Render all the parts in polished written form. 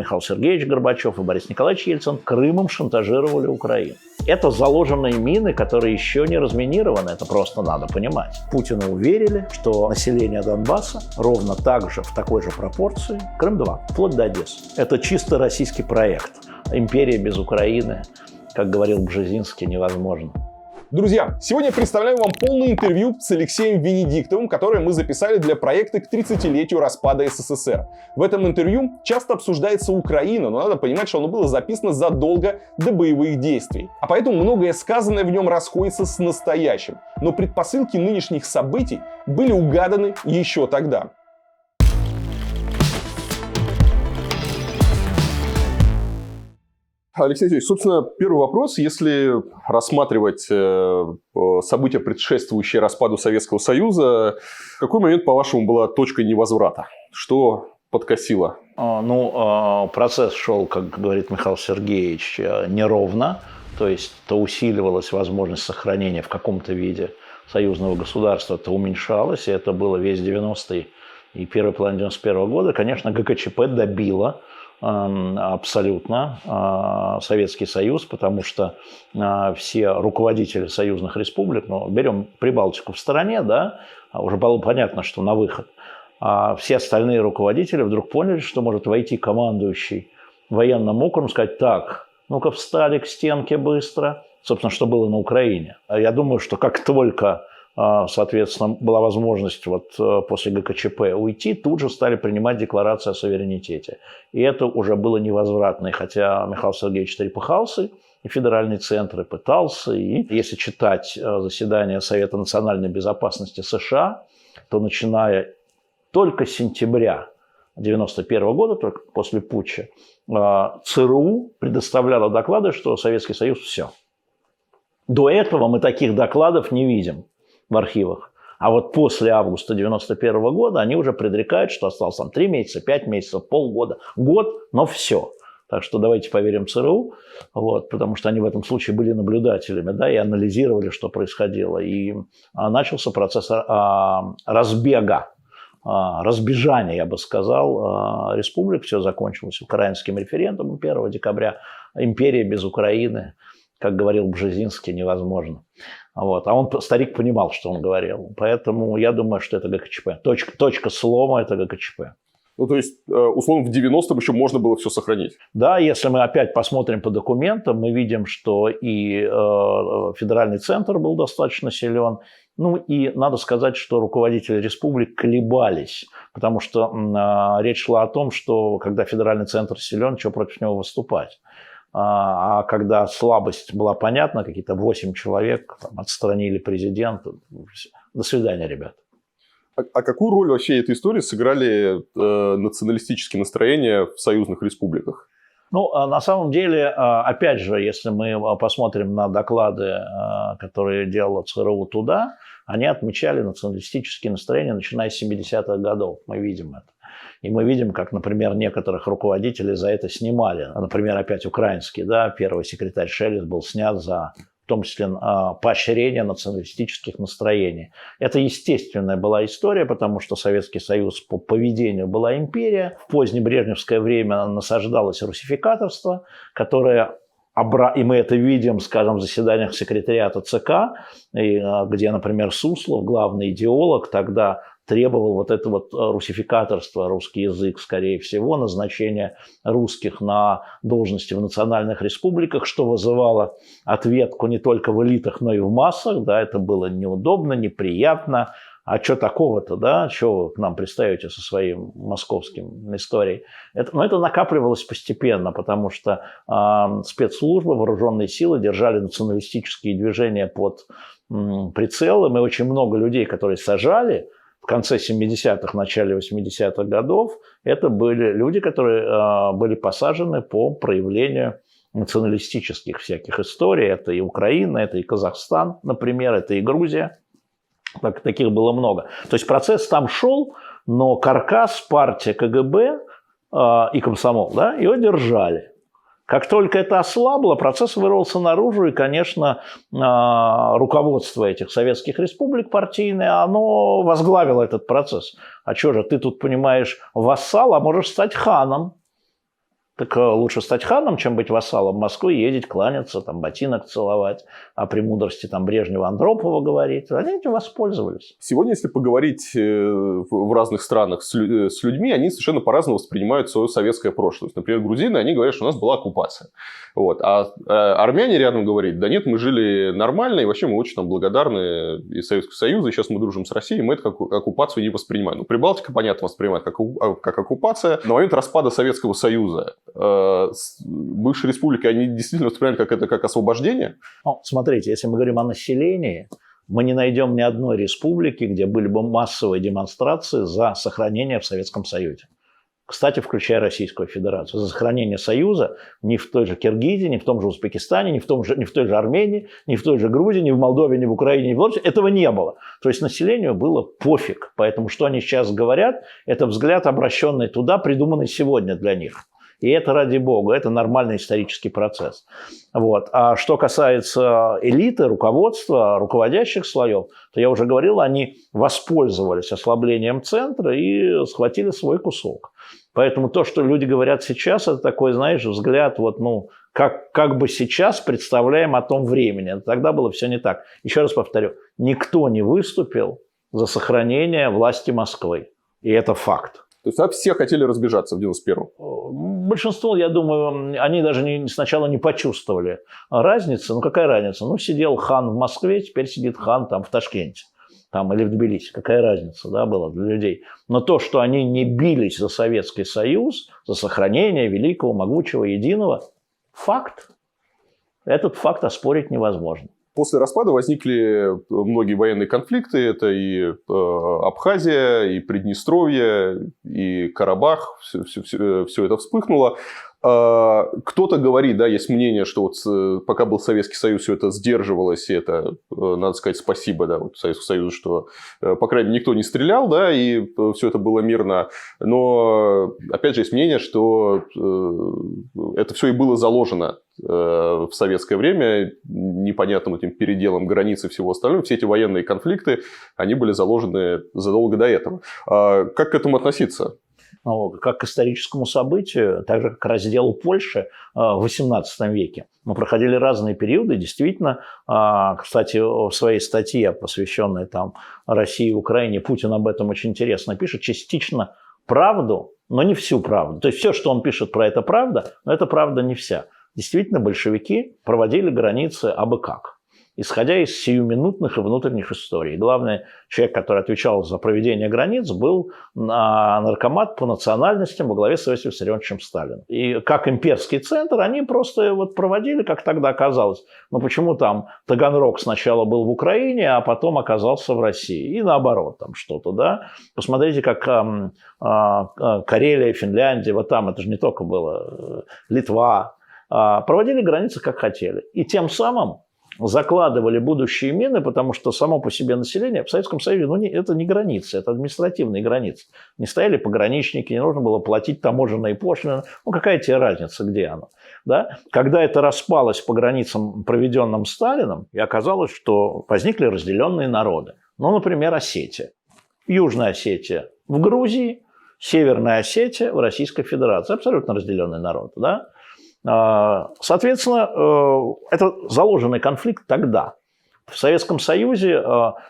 Михаил Сергеевич Горбачев, и Борис Николаевич Ельцин Крымом шантажировали Украину. Это заложенные мины, которые еще не разминированы, это просто надо понимать. Путину уверили, что население Донбасса ровно так же, в такой же пропорции, Крым-2, вплоть до Одессы. Это чисто российский проект. Империя без Украины, как говорил Бжезинский, невозможно. Друзья, сегодня я представляю вам полное интервью с Алексеем Венедиктовым, которое мы записали для проекта к 30-летию распада СССР. В этом интервью часто обсуждается Украина, но надо понимать, что оно было записано задолго до боевых действий. А поэтому многое сказанное в нем расходится с настоящим. Но предпосылки нынешних событий были угаданы еще тогда. Алексей Алексеевич, собственно, первый вопрос. Если рассматривать события, предшествующие распаду Советского Союза, в какой момент, по-вашему, была точкой невозврата? Что подкосило? Процесс шел, как говорит Михаил Сергеевич, неровно. То есть, то усиливалась возможность сохранения в каком-то виде союзного государства, то уменьшалось. И это было весь 90-й и первой половине 91-го года. Конечно, ГКЧП добило абсолютно Советский Союз, потому что все руководители союзных республик, берем Прибалтику в стороне, да, уже было понятно, что на выход, а все остальные руководители вдруг поняли, что может войти командующий военным округом, сказать: так, ну-ка встали к стенке быстро, собственно, что было на Украине. Я думаю, что как только соответственно, была возможность после ГКЧП уйти, тут же стали принимать декларации о суверенитете. И это уже было невозвратно. И хотя Михаил Сергеевич трепыхался, и федеральный центр, и пытался, и если читать заседание Совета национальной безопасности США, то начиная только с сентября 1991 года, только после путча, ЦРУ предоставляло доклады, что Советский Союз – все. До этого мы таких докладов не видим в архивах. А вот после августа 1991 года они уже предрекают, что осталось там 3 месяца, 5 месяцев, полгода, год, но все. Так что давайте поверим ЦРУ, потому что они в этом случае были наблюдателями, да, и анализировали, что происходило. И начался процесс разбежания, я бы сказал, республик. Все закончилось украинским референдумом 1 декабря. Империя без Украины, как говорил Бжезинский, невозможно. А он, старик, понимал, что он говорил. Поэтому я думаю, что это ГКЧП. Точка слома – это ГКЧП. То есть, условно, в 90-м еще можно было все сохранить? Да, если мы опять посмотрим по документам, мы видим, что и федеральный центр был достаточно силен. И надо сказать, что руководители республик колебались, потому что речь шла о том, что когда федеральный центр силен, что против него выступать. А когда слабость была понятна, какие-то 8 человек отстранили президента. До свидания, ребят. А какую роль вообще этой истории сыграли националистические настроения в союзных республиках? На самом деле, опять же, если мы посмотрим на доклады, которые делала ЦРУ туда, они отмечали националистические настроения, начиная с 70-х годов. Мы видим это. И мы видим, как, например, некоторых руководителей за это снимали. Например, опять украинский, да, первый секретарь Шелест был снят за, в том числе, поощрение националистических настроений. Это естественная была история, потому что Советский Союз по поведению была империя. В позднебрежневское время насаждалось русификаторство, которое... И мы это видим, скажем, в заседаниях секретариата ЦК, где, например, Суслов, главный идеолог, тогда требовал это русификаторство, русский язык, скорее всего, назначение русских на должности в национальных республиках, что вызывало ответку не только в элитах, но и в массах. Да, это было неудобно, неприятно. А что такого-то, да? Что вы к нам пристаете со своим московским историей? Это накапливалось постепенно, потому что спецслужбы, вооруженные силы держали националистические движения под прицелом. И очень много людей, которые сажали в конце 70-х, начале 80-х годов, это были люди, которые были посажены по проявлению националистических всяких историй. Это и Украина, это и Казахстан, например, это и Грузия. Таких было много. То есть процесс там шел, но каркас, партия, КГБ и комсомол, да, его держали. Как только это ослабло, процесс вырвался наружу, и, конечно, руководство этих советских республик партийное, оно возглавило этот процесс. А что же, ты тут, понимаешь, вассал, а можешь стать ханом. Так лучше стать ханом, чем быть вассалом Москвы, ездить, кланяться, там, ботинок целовать, о премудрости там, Брежнева, Андропова говорить. Они этим воспользовались. Сегодня, если поговорить в разных странах с людьми, они совершенно по-разному воспринимают свое советское прошлое. Например, грузины, они говорят, что у нас была оккупация. Вот. А армяне рядом говорят, да нет, мы жили нормально, и вообще мы очень там благодарны и Советскому Союзу, и сейчас мы дружим с Россией, мы это как оккупацию не воспринимаем. Ну, Прибалтика, понятно, воспринимает как оккупация. На момент распада Советского Союза бывшие республики, они действительно воспринимают как освобождение? Ну, смотрите, если мы говорим о населении, мы не найдем ни одной республики, где были бы массовые демонстрации за сохранение в Советском Союзе. Кстати, включая Российскую Федерацию. За сохранение Союза ни в той же Киргизии, ни в том же Узбекистане, ни в той же Армении, ни в той же Грузии, ни в Молдове, ни в Украине, ни в Беларуси этого не было. То есть населению было пофиг. Поэтому что они сейчас говорят, это взгляд, обращенный туда, придуманный сегодня для них. И это, ради бога, это нормальный исторический процесс. Вот. А что касается элиты, руководства, руководящих слоев, то я уже говорил, они воспользовались ослаблением центра и схватили свой кусок. Поэтому то, что люди говорят сейчас, это такой, знаешь, взгляд, вот, ну, как бы сейчас представляем о том времени. Тогда было все не так. Еще раз повторю, никто не выступил за сохранение власти Москвы. И это факт. То есть все хотели разбежаться в 91-м? Большинство, я думаю, они даже сначала не почувствовали разницы. Ну, какая разница? Ну, сидел хан в Москве, теперь сидит хан там в Ташкенте. Там, или в Тбилиси. Какая разница, да, была для людей. Но то, что они не бились за Советский Союз, за сохранение великого, могучего, единого, факт. Этот факт оспорить невозможно. После распада возникли многие военные конфликты. Это и Абхазия, и Приднестровье, и Карабах. Все это вспыхнуло. Кто-то говорит, да, есть мнение, что вот пока был Советский Союз, все это сдерживалось, и это, надо сказать, спасибо, да, вот Советскому Союзу, что, по крайней мере, никто не стрелял, да, и все это было мирно. Но, опять же, есть мнение, что это все и было заложено в советское время непонятным этим переделом границ и всего остального. Все эти военные конфликты, они были заложены задолго до этого. Как к этому относиться? Как к историческому событию, так же, как к разделу Польши в XVIII веке. Мы проходили разные периоды. Действительно, кстати, в своей статье, посвященной там, России и Украине, Путин об этом очень интересно пишет. Частично правду, но не всю правду. То есть все, что он пишет про это, правда, но это правда не вся. Действительно, большевики проводили границы абы как, исходя из сиюминутных и внутренних историй. Главный человек, который отвечал за проведение границ, был наркомат по национальностям во главе с Иосифом Виссарионовичем Сталиным. И как имперский центр они просто вот проводили, как тогда оказалось. Но почему там Таганрог сначала был в Украине, а потом оказался в России? И наоборот, там что-то, да? Посмотрите, как Карелия, Финляндия, вот там это же не только было, Литва. Проводили границы, как хотели. И тем самым закладывали будущие мины, потому что само по себе население в Советском Союзе, ну, это не границы, это административные границы. Не стояли пограничники, не нужно было платить таможенные пошлины. Ну, какая тебе разница, где оно? Да? Когда это распалось по границам, проведенным Сталином, и оказалось, что возникли разделенные народы. Ну, например, Осетия. Южная Осетия в Грузии, Северная Осетия в Российской Федерации. Абсолютно разделенный народ, да? Соответственно, это заложенный конфликт тогда. В Советском Союзе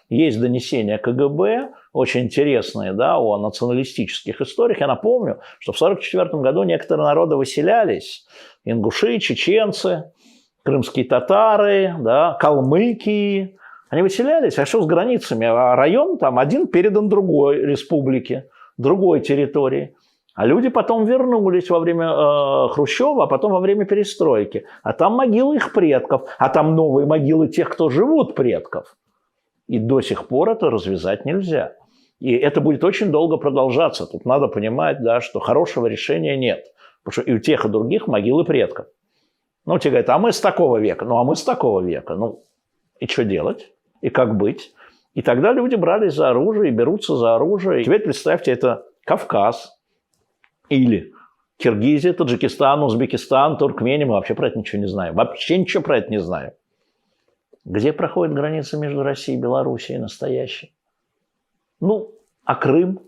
есть донесения КГБ, очень интересные, да, о националистических историях. Я напомню, что в 1944 году некоторые народы выселялись. Ингуши, чеченцы, крымские татары, да, калмыки. Они выселялись, а что с границами? А район там один передан другой республике, другой территории. А люди потом вернулись во время Хрущева, а потом во время перестройки. А там могилы их предков, а там новые могилы тех, кто живут предков. И до сих пор это развязать нельзя. И это будет очень долго продолжаться. Тут надо понимать, да, что хорошего решения нет. Потому что и у тех, и у других могилы предков. Ну, тебе говорят, а мы с такого века. Ну, а мы с такого века. Ну, и что делать? И как быть? И тогда люди брались за оружие и берутся за оружие. И теперь представьте, это Кавказ. Или Киргизия, Таджикистан, Узбекистан, Туркмения. Мы вообще про это ничего не знаем. Вообще ничего про это не знаем. Где проходит граница между Россией и Белоруссией настоящей? Ну, а Крым?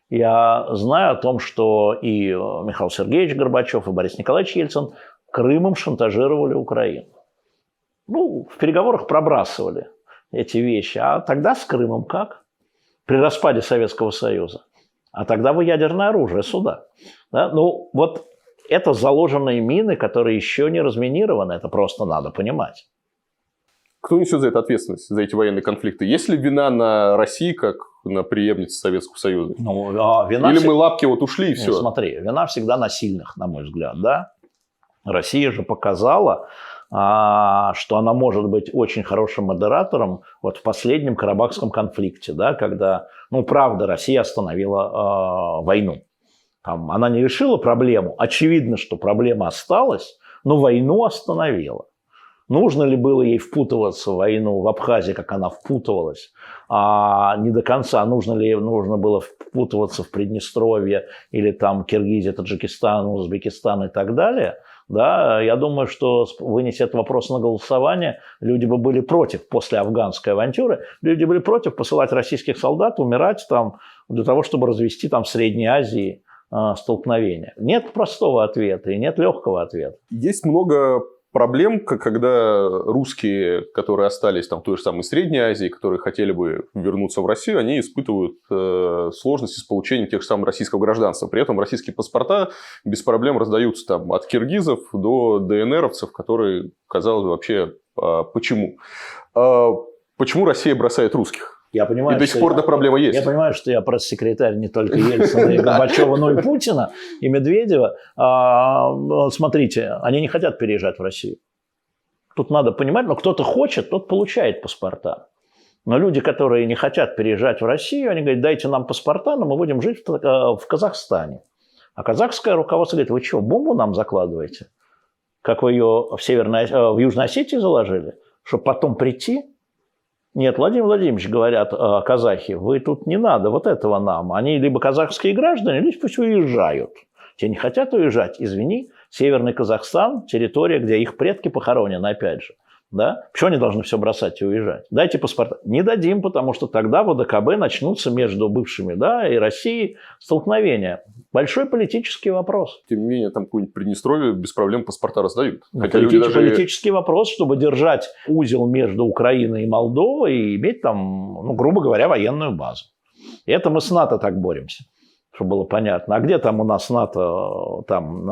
Я знаю о том, что и Михаил Сергеевич Горбачев, и Борис Николаевич Ельцин Крымом шантажировали Украину. Ну, в переговорах пробрасывали эти вещи. А тогда с Крымом как? При распаде Советского Союза. А тогда бы ядерное оружие сюда. Да? Ну, вот это заложенные мины, которые еще не разминированы. Это просто надо понимать. Кто несет за это ответственность, за эти военные конфликты? Есть ли вина на России, как на преемнице Советского Союза? Ну, вина Или мы лапки вот ушли и все? Нет, смотри, вина всегда на сильных, на мой взгляд. Да? Россия же показала, что она может быть очень хорошим модератором вот в последнем Карабахском конфликте, да, когда, ну, правда, Россия остановила войну. Там, она не решила проблему. Очевидно, что проблема осталась, но войну остановила. Нужно ли было ей впутываться в войну в Абхазии, как она впутывалась, не до конца? Нужно было впутываться в Приднестровье или там Киргизия, Таджикистан, Узбекистан и так далее? Да, я думаю, что вынеся этот вопрос на голосование, люди бы были против после афганской авантюры, люди были против посылать российских солдат умирать там для того, чтобы развести там в Средней Азии столкновения. Нет простого ответа и нет легкого ответа. Есть много проблем, когда русские, которые остались там в той же самой Средней Азии, которые хотели бы вернуться в Россию, они испытывают сложности с получением тех же самых российского гражданства. При этом российские паспорта без проблем раздаются там от киргизов до ДНРовцев, которые, казалось бы, вообще почему? Почему Россия бросает русских? Я понимаю, и до сих пор эта проблема есть. Я понимаю, что я пресс-секретарь не только Ельцина и Горбачева, но и Путина, и Медведева. Смотрите, они не хотят переезжать в Россию. Тут надо понимать, но кто-то хочет, тот получает паспорта. Но люди, которые не хотят переезжать в Россию, они говорят, дайте нам паспорта, но мы будем жить в Казахстане. А казахское руководство говорит, вы что, бомбу нам закладываете? Как вы ее в Южной Осетии заложили? Чтобы потом прийти? Нет, Владимир Владимирович, говорят казахи, вы тут не надо вот этого нам. Они либо казахские граждане, либо пусть уезжают. Те не хотят уезжать, извини, Северный Казахстан, территория, где их предки похоронены, опять же. Да? Почему они должны все бросать и уезжать? Дайте паспорта. Не дадим, потому что тогда в ОДКБ начнутся между бывшими, да, и Россией столкновения. Большой политический вопрос. Тем не менее, там какое-нибудь Приднестровье без проблем паспорта раздают. Хотя люди даже... Политический вопрос, чтобы держать узел между Украиной и Молдовой и иметь там, ну, грубо говоря, военную базу. И это мы с НАТО так боремся, чтобы было понятно. А где там у нас НАТО там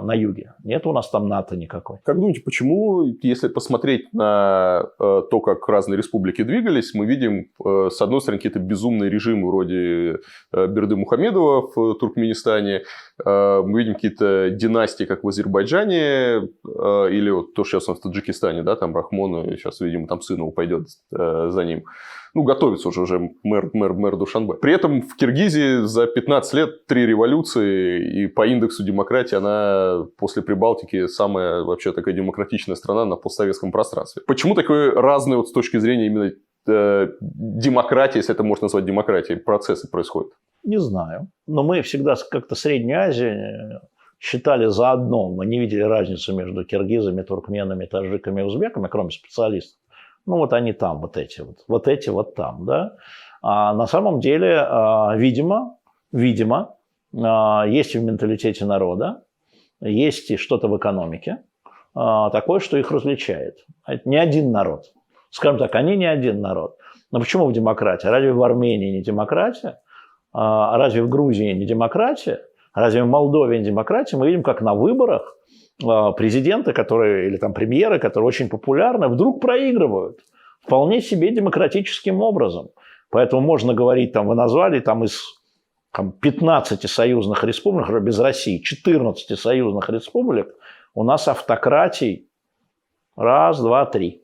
на юге? Нет у нас там НАТО никакой. Как думаете, почему, если посмотреть на то, как разные республики двигались, мы видим, с одной стороны, какие-то безумные режимы вроде Бердымухамедова в Туркменистане, мы видим какие-то династии, как в Азербайджане, или вот то, что сейчас у нас в Таджикистане, да, там Рахмон, сейчас, видимо, там сын его пойдет за ним. Ну, готовится уже мэр Душанбе. При этом в Киргизии за 15 лет 3 революции, и по индексу демократии она после Прибалтики самая вообще такая демократичная страна на постсоветском пространстве. Почему такое разное вот с точки зрения именно демократии, если это можно назвать демократией, процессы происходят? Не знаю. Но мы всегда как-то Среднюю Азию считали заодно. Мы не видели разницу между киргизами, туркменами, таджиками и узбеками, кроме специалистов. Ну, вот они там, вот эти вот там, да. А на самом деле, видимо, есть в менталитете народа, есть и что-то в экономике такое, что их различает. Это не один народ. Скажем так, они не один народ. Но почему в демократии? Разве в Армении не демократия? А разве в Грузии не демократия? Разве в Молдове не демократия? Мы видим, как на выборах президенты, которые, или там премьеры, которые очень популярны, вдруг проигрывают вполне себе демократическим образом. Поэтому можно говорить, там, вы назвали там, из 15 союзных республик, без России, 14 союзных республик, у нас автократий 1, 2, 3.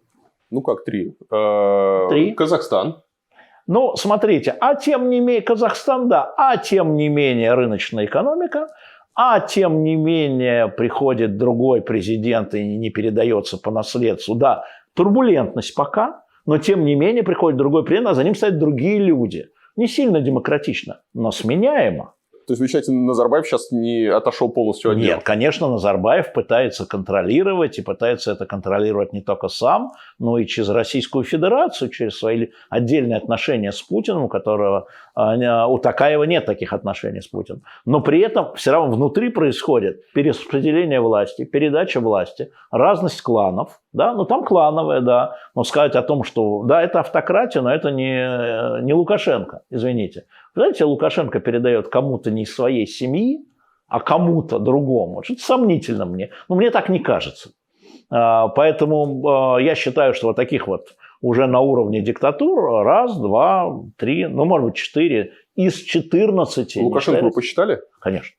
Ну как 3? 3. Казахстан. Ну, смотрите, тем не менее, Казахстан, да, тем не менее рыночная экономика, тем не менее приходит другой президент и не передается по наследству. Да, турбулентность пока, но тем не менее приходит другой президент, а за ним стоят другие люди. Не сильно демократично, но сменяемо. То есть вы считаете, Назарбаев сейчас не отошел полностью от дела? Нет, конечно, Назарбаев пытается контролировать, и пытается это контролировать не только сам, но и через Российскую Федерацию, через свои отдельные отношения с Путиным, у которого У Токаева нет таких отношений с Путиным. Но при этом все равно внутри происходит перераспределение власти, передача власти, разность кланов. Да? Ну, там клановая, да. Но сказать о том, что да, это автократия, но это не Лукашенко, извините. Знаете, Лукашенко передает кому-то не из своей семьи, а кому-то другому. Что-то сомнительно мне. Но мне так не кажется. Поэтому я считаю, что вот таких вот уже на уровне диктатур 1, 2, 3, ну, может быть, 4 из 14. Лукашенко вы посчитали? Конечно.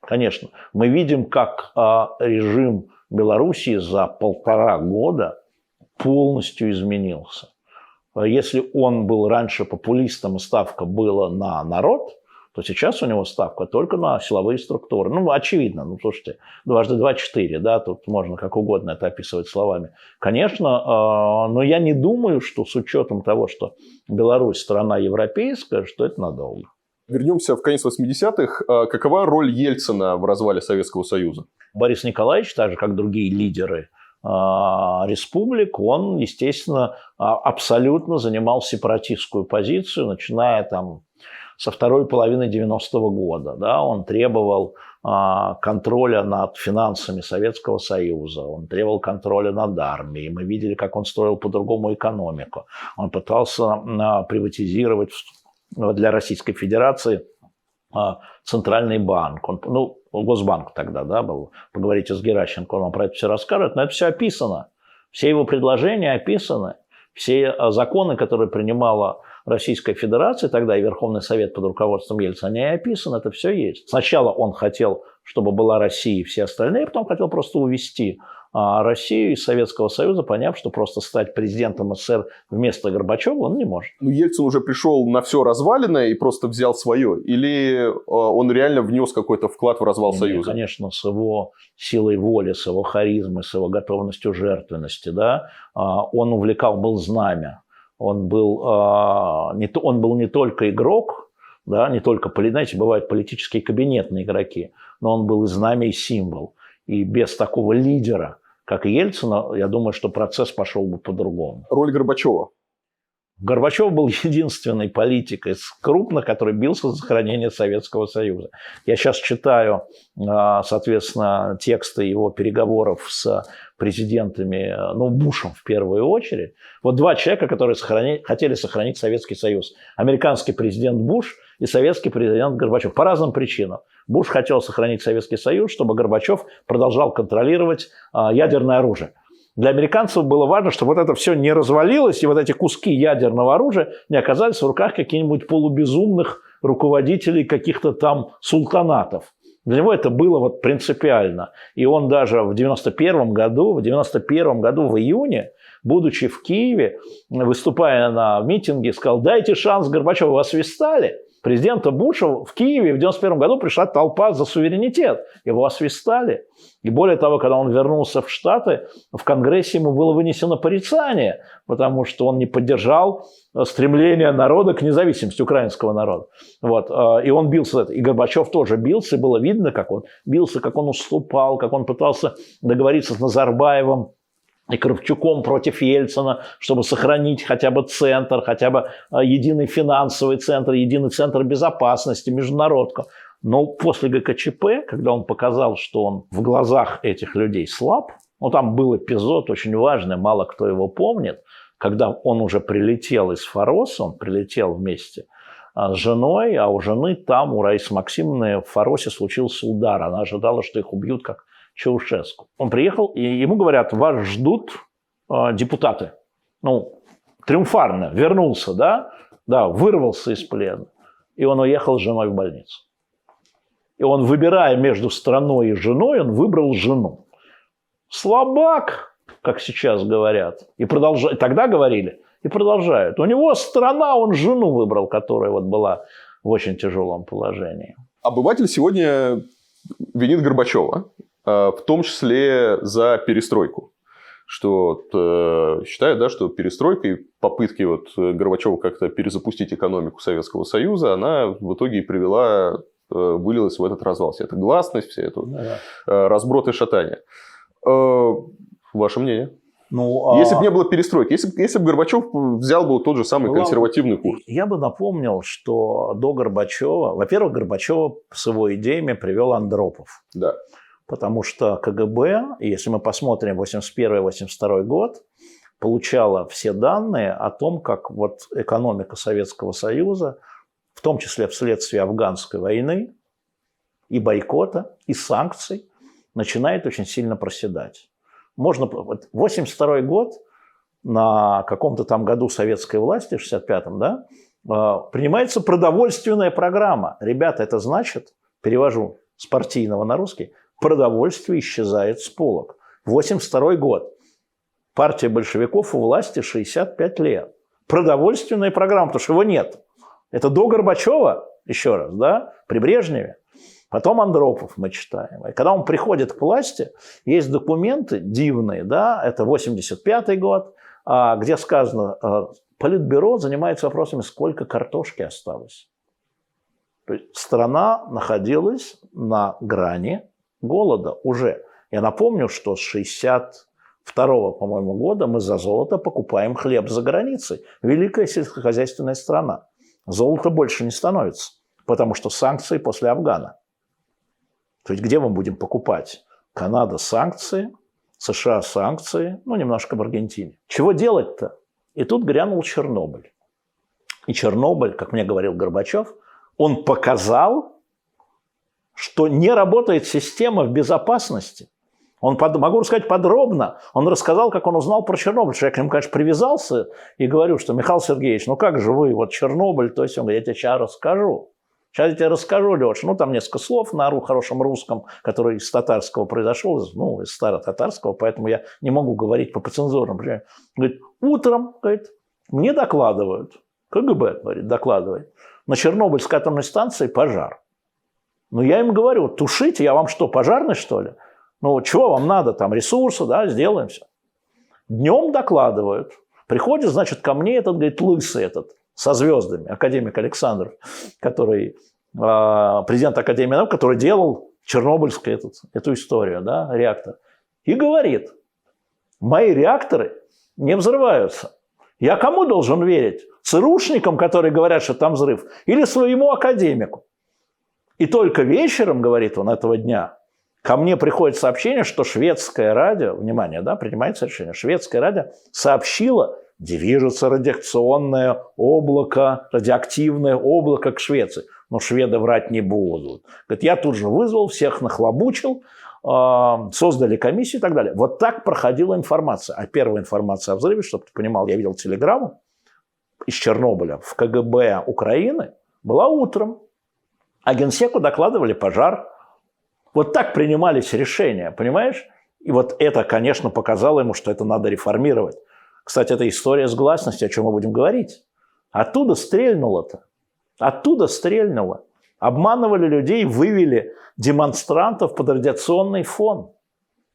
Конечно. Мы видим, как режим Белоруссии за 1,5 года полностью изменился. Если он был раньше популистом и ставка была на народ, то сейчас у него ставка только на силовые структуры. Ну, очевидно, ну, слушайте, 2 × 2 = 4, да, тут можно как угодно это описывать словами. Конечно, но я не думаю, что с учетом того, что Беларусь страна европейская, что это надолго. Вернемся в конец 80-х. Какова роль Ельцина в развале Советского Союза? Борис Николаевич, так же, как другие лидеры республик, он, естественно, абсолютно занимал сепаратистскую позицию, начиная там со второй половины 90-го года. Да, он требовал контроля над финансами Советского Союза, он требовал контроля над армией. Мы видели, как он строил по-другому экономику. Он пытался приватизировать для Российской Федерации Центральный банк. Госбанк тогда, да, был. Поговорите с Геращенко, он вам про это все расскажет. Но это все описано. Все его предложения описаны. Все законы, которые принимала Российская Федерация, тогда и Верховный Совет под руководством Ельцина, они описаны, это все есть. Сначала он хотел, чтобы была Россия и все остальные, потом хотел просто увести Россию из Советского Союза, поняв, что просто стать президентом СССР вместо Горбачева он не может. Ну, Ельцин уже пришел на все разваленное и просто взял свое? Или он реально внес какой-то вклад в развал Союза? Конечно, с его силой воли, с его харизмой, с его готовностью жертвенности. Да, он был знамя. Он был не только игрок, да, не только, знаете, бывают политические кабинетные игроки, но он был и знамя, и символ. И без такого лидера, как Ельцина, я думаю, что процесс пошел бы по-другому. Роль Горбачева? Горбачев был единственный политик из крупных, который бился за сохранение Советского Союза. Я сейчас читаю, соответственно, тексты его переговоров с президентами, Бушем в первую очередь. Вот 2 человека, которые хотели сохранить Советский Союз. Американский президент Буш и советский президент Горбачев. По разным причинам. Буш хотел сохранить Советский Союз, чтобы Горбачев продолжал контролировать ядерное оружие. Для американцев было важно, чтобы вот это все не развалилось, и вот эти куски ядерного оружия не оказались в руках каких-нибудь полубезумных руководителей каких-то там султанатов. Для него это было вот принципиально. И он даже в 91 году в июне, будучи в Киеве, выступая на митинге, сказал: дайте шанс Горбачеву, вас свистали. Президента Буша в Киеве в 1991 году пришла толпа за суверенитет. Его освистали. И более того, когда он вернулся в Штаты, в Конгрессе ему было вынесено порицание, потому что он не поддержал стремление народа к независимости, украинского народа. Вот. И он бился. И Горбачев тоже бился. И было видно, как он бился, как он уступал, как он пытался договориться с Назарбаевым и Кравчуком против Ельцина, чтобы сохранить хотя бы центр, хотя бы единый финансовый центр, единый центр безопасности, международку. Но после ГКЧП, когда он показал, что он в глазах этих людей слаб, там был эпизод очень важный, мало кто его помнит, когда он уже прилетел из Фароса, он прилетел вместе с женой, а у жены там, у Раисы Максимовны, в Фаросе случился удар. Она ожидала, что их убьют, как Чаушеску. Он приехал, и ему говорят: вас ждут депутаты. Триумфарно вернулся, да, вырвался из плена. И он уехал с женой в больницу. И он, выбирая между страной и женой, он выбрал жену. Слабак, как сейчас говорят. И тогда говорили, и продолжают. У него страна, он жену выбрал, которая была в очень тяжелом положении. Обыватель сегодня винит Горбачева, в том числе за перестройку. Что считают, да, что перестройка и попытки Горбачева как-то перезапустить экономику Советского Союза, она в итоге и вылилась в этот развал. Вся эта гласность, все это разброд и шатание. Ваше мнение? Ну, если бы не было перестройки, если бы Горбачев взял бы тот же самый консервативный курс. Я бы напомнил, что до Горбачева, во-первых, Горбачева с его идеями привел Андропов. Да. Потому что КГБ, если мы посмотрим 81-82 год, получала все данные о том, как вот экономика Советского Союза, в том числе вследствие афганской войны и бойкота, и санкций, начинает очень сильно проседать. Можно, 82 год, на каком-то там году советской власти, в 65-м, да, принимается продовольственная программа. Ребята, это значит, перевожу с партийного на русский, продовольствие исчезает с полок. 82 год. Партия большевиков у власти 65 лет. Продовольственная программа, потому что его нет. Это до Горбачева, еще раз, да, при Брежневе. Потом Андропов мы читаем. И когда он приходит к власти, есть документы дивные, да, это 85-й год, где сказано, Политбюро занимается вопросами, сколько картошки осталось. То есть страна находилась на грани голода уже. Я напомню, что с 62-го, по-моему, года мы за золото покупаем хлеб за границей. Великая сельскохозяйственная страна. Золота больше не становится, потому что санкции после Афгана. То есть где мы будем покупать? Канада – санкции, США – санкции, ну, немножко в Аргентине. Чего делать-то? И тут грянул Чернобыль. И Чернобыль, как мне говорил Горбачев, он показал, что не работает система в безопасности. Он, могу рассказать подробно, он рассказал, как он узнал про Чернобыль. Я к нему, конечно, привязался и говорю, что Михаил Сергеевич, ну как же вы, вот Чернобыль, то есть он говорит, я тебе сейчас расскажу. Сейчас я тебе расскажу, Леш, ну там несколько слов на хорошем русском, который из татарского произошел, ну из старо-татарского, поэтому я не могу говорить по цензурам. Говорит, утром, говорит, мне докладывают, КГБ, говорит, докладывает, на Чернобыльской атомной станции пожар. Ну я им говорю, тушите, я вам что, пожарный что ли? Ну чего вам надо, там ресурсы, да, сделаем все. Днем докладывают, приходит, значит, ко мне этот, говорит, лысый этот, со звездами, академик Александров, который президент Академии наук, который делал Чернобыльскую эту историю, да, реактор. И говорит, мои реакторы не взрываются. Я кому должен верить? ЦРУшникам, которые говорят, что там взрыв, или своему академику? И только вечером, говорит он, этого дня, ко мне приходит сообщение, что шведское радио, внимание, да, принимается решение, шведское радио сообщило, движется радиационное облако, радиоактивное облако к Швеции. Но шведы врать не будут. Говорит, я тут же вызвал, всех нахлобучил, создали комиссию и так далее. Вот так проходила информация. А первая информация о взрыве, чтобы ты понимал, я видел телеграмму из Чернобыля в КГБ Украины, была утром. А Генсеку докладывали пожар. Вот так принимались решения, понимаешь? И вот это, конечно, показало ему, что это надо реформировать. Кстати, это история с гласностью, о чем мы будем говорить. Оттуда стрельнуло-то. Оттуда стрельнуло. Обманывали людей, вывели демонстрантов под радиационный фон.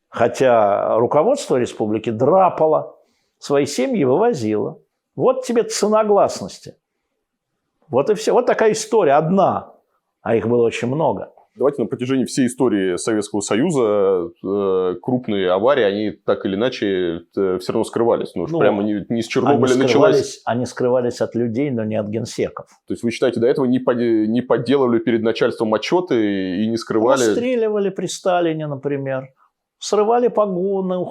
Хотя руководство республики драпало, свои семьи вывозило. Вот тебе цена гласности. Вот и все. Вот такая история одна. А их было очень много. Давайте на протяжении всей истории Советского Союза крупные аварии, они так или иначе все равно скрывались. Ну, прямо не с Чернобыля началось. Они скрывались от людей, но не от генсеков. То есть вы считаете, до этого не подделывали перед начальством отчеты и не скрывали? Расстреливали при Сталине, например. Срывали погоны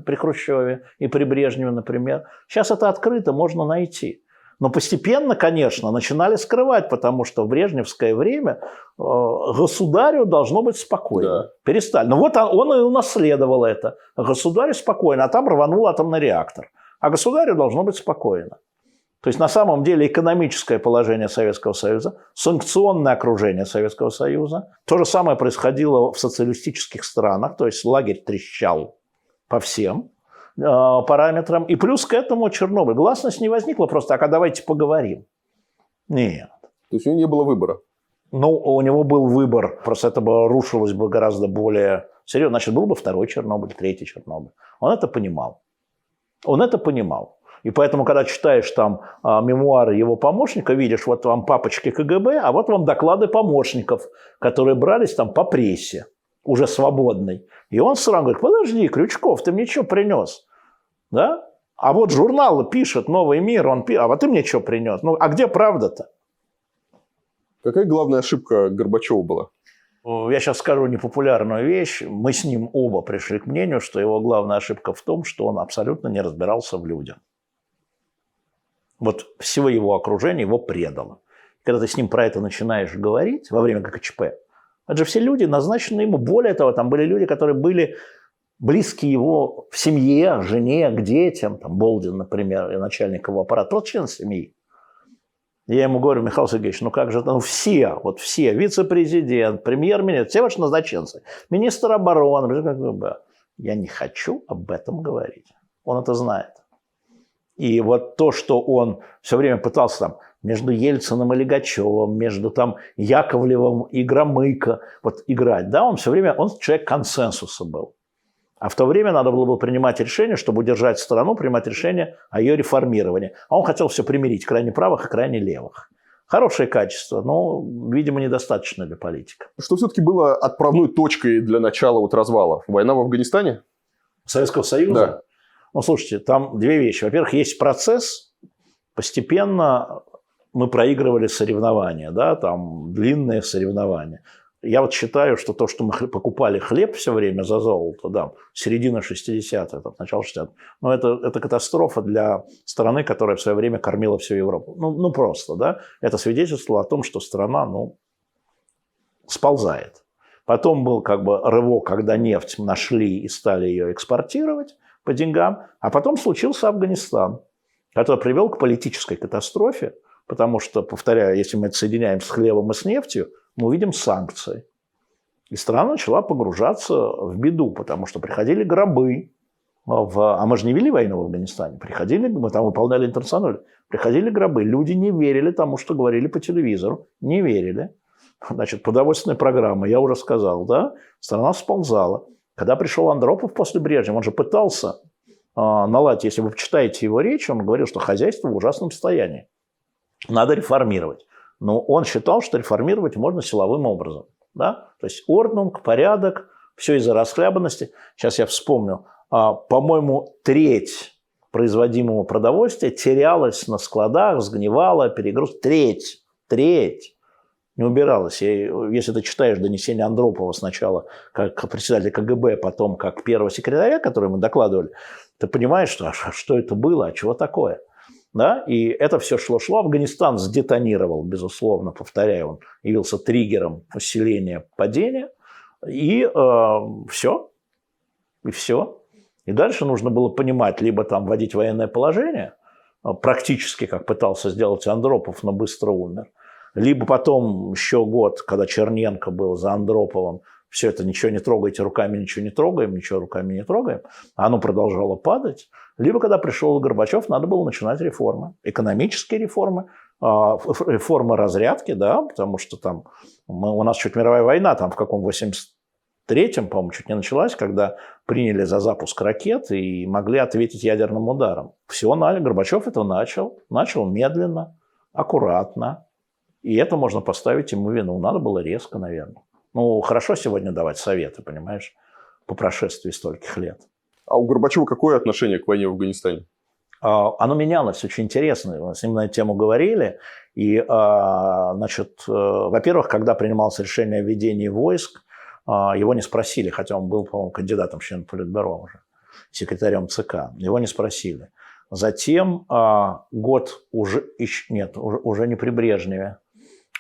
при Хрущеве и при Брежневе, например. Сейчас это открыто, можно найти. Но постепенно, конечно, начинали скрывать, потому что в брежневское время государю должно быть спокойно. Да. Перестали. Ну вот он и унаследовал это. Государю спокойно, а там рванул атомный реактор. А государю должно быть спокойно. То есть на самом деле экономическое положение Советского Союза, санкционное окружение Советского Союза. То же самое происходило в социалистических странах. То есть лагерь трещал по всем параметрам. И плюс к этому Чернобыль. Гласность не возникла просто, а давайте поговорим. Нет. То есть у него не было выбора? Ну, у него был выбор. Просто это бы рушилось бы гораздо более серьезно. Значит, был бы второй Чернобыль, третий Чернобыль. Он это понимал. Он это понимал. И поэтому, когда читаешь там мемуары его помощника, видишь, вот вам папочки КГБ, а вот вам доклады помощников, которые брались там по прессе, уже свободной. И он сразу говорит, подожди, Крючков, ты мне что принес? Да? А вот журналы пишут «Новый мир», а вот ты мне что принес? Ну, а где правда-то? Какая главная ошибка Горбачева была? Я сейчас скажу непопулярную вещь. Мы с ним оба пришли к мнению, что его главная ошибка в том, что он абсолютно не разбирался в людях. Вот всего его окружения его предало. Когда ты с ним про это начинаешь говорить во время ГКЧП, это же все люди, назначенные ему. Более того, там были люди, которые были близкие его в семье, к жене, к детям. Там Болдин, например, и начальник его аппарата. Просто член семьи. Я ему говорю: Михаил Сергеевич, ну как же, ну все, вице-президент, премьер-министр, все ваши назначенцы, министр обороны. Я не хочу об этом говорить. Он это знает. И вот то, что он все время пытался там между Ельциным и Лигачевым, между там Яковлевым и Громыко вот играть, да, он все время, он человек консенсуса был. А в то время надо было принимать решение, чтобы удержать страну, принимать решение о ее реформировании. А он хотел все примирить, крайне правых и крайне левых. Хорошее качество, но, видимо, недостаточно для политика. Что все-таки было отправной точкой для начала вот развала? Война в Афганистане? Советского Союза? Да. Ну, слушайте, там две вещи. Во-первых, есть процесс, постепенно мы проигрывали соревнования, да, там длинные соревнования. Я вот считаю, что то, что мы покупали хлеб все время за золото, да, середина 60-х, начало 60-х, ну, это катастрофа для страны, которая в свое время кормила всю Европу. Ну, просто, да. Это свидетельство о том, что страна, сползает. Потом был как бы рывок, когда нефть нашли и стали ее экспортировать по деньгам. А потом случился Афганистан, который привел к политической катастрофе, потому что, повторяю, если мы это соединяем с хлебом и с нефтью, мы увидим санкции. И страна начала погружаться в беду, потому что приходили гробы. А мы же не вели войну в Афганистане. Мы там выполняли интернациональ. Приходили гробы. Люди не верили тому, что говорили по телевизору. Не верили. Значит, продовольственная программа, я уже сказал, да, страна сползала. Когда пришел Андропов после Брежнева, он же пытался наладить, если вы почитаете его речь, он говорил, что хозяйство в ужасном состоянии. Надо реформировать. Но он считал, что реформировать можно силовым образом. Да? То есть орднунг, порядок, все из-за расхлябанности. Сейчас я вспомню. По-моему, треть производимого продовольствия терялась на складах, сгнивала, перегруз. Треть. Не убиралась. Если ты читаешь донесение Андропова сначала как председателя КГБ, потом как первого секретаря, который мы докладывали, ты понимаешь, что это было, а чего такое. Да? И это все шло. Афганистан сдетонировал, безусловно, повторяю, он явился триггером усиления падения. И все. И все. И дальше нужно было понимать, либо там вводить военное положение, практически, как пытался сделать Андропов, но быстро умер. Либо потом еще год, когда Черненко был за Андроповым, все это ничего не трогайте, руками ничего не трогаем, ничего руками не трогаем, а оно продолжало падать. Либо, когда пришел Горбачев, надо было начинать реформы. Экономические реформы, реформы разрядки, да, потому что там у нас чуть мировая война, там в каком 83-м, по-моему, чуть не началась, когда приняли за запуск ракет и могли ответить ядерным ударом. Все, Горбачев это начал медленно, аккуратно. И это можно поставить ему вину. Надо было резко, наверное. Хорошо сегодня давать советы, понимаешь, по прошествии стольких лет. А у Горбачева какое отношение к войне в Афганистане? Оно менялось очень интересно. Мы с ним на эту тему говорили. И, во-первых, когда принималось решение о введении войск, его не спросили, хотя он был, по-моему, кандидатом в член Политбюро уже, секретарем ЦК. Его не спросили. Затем год уже не при Брежневе.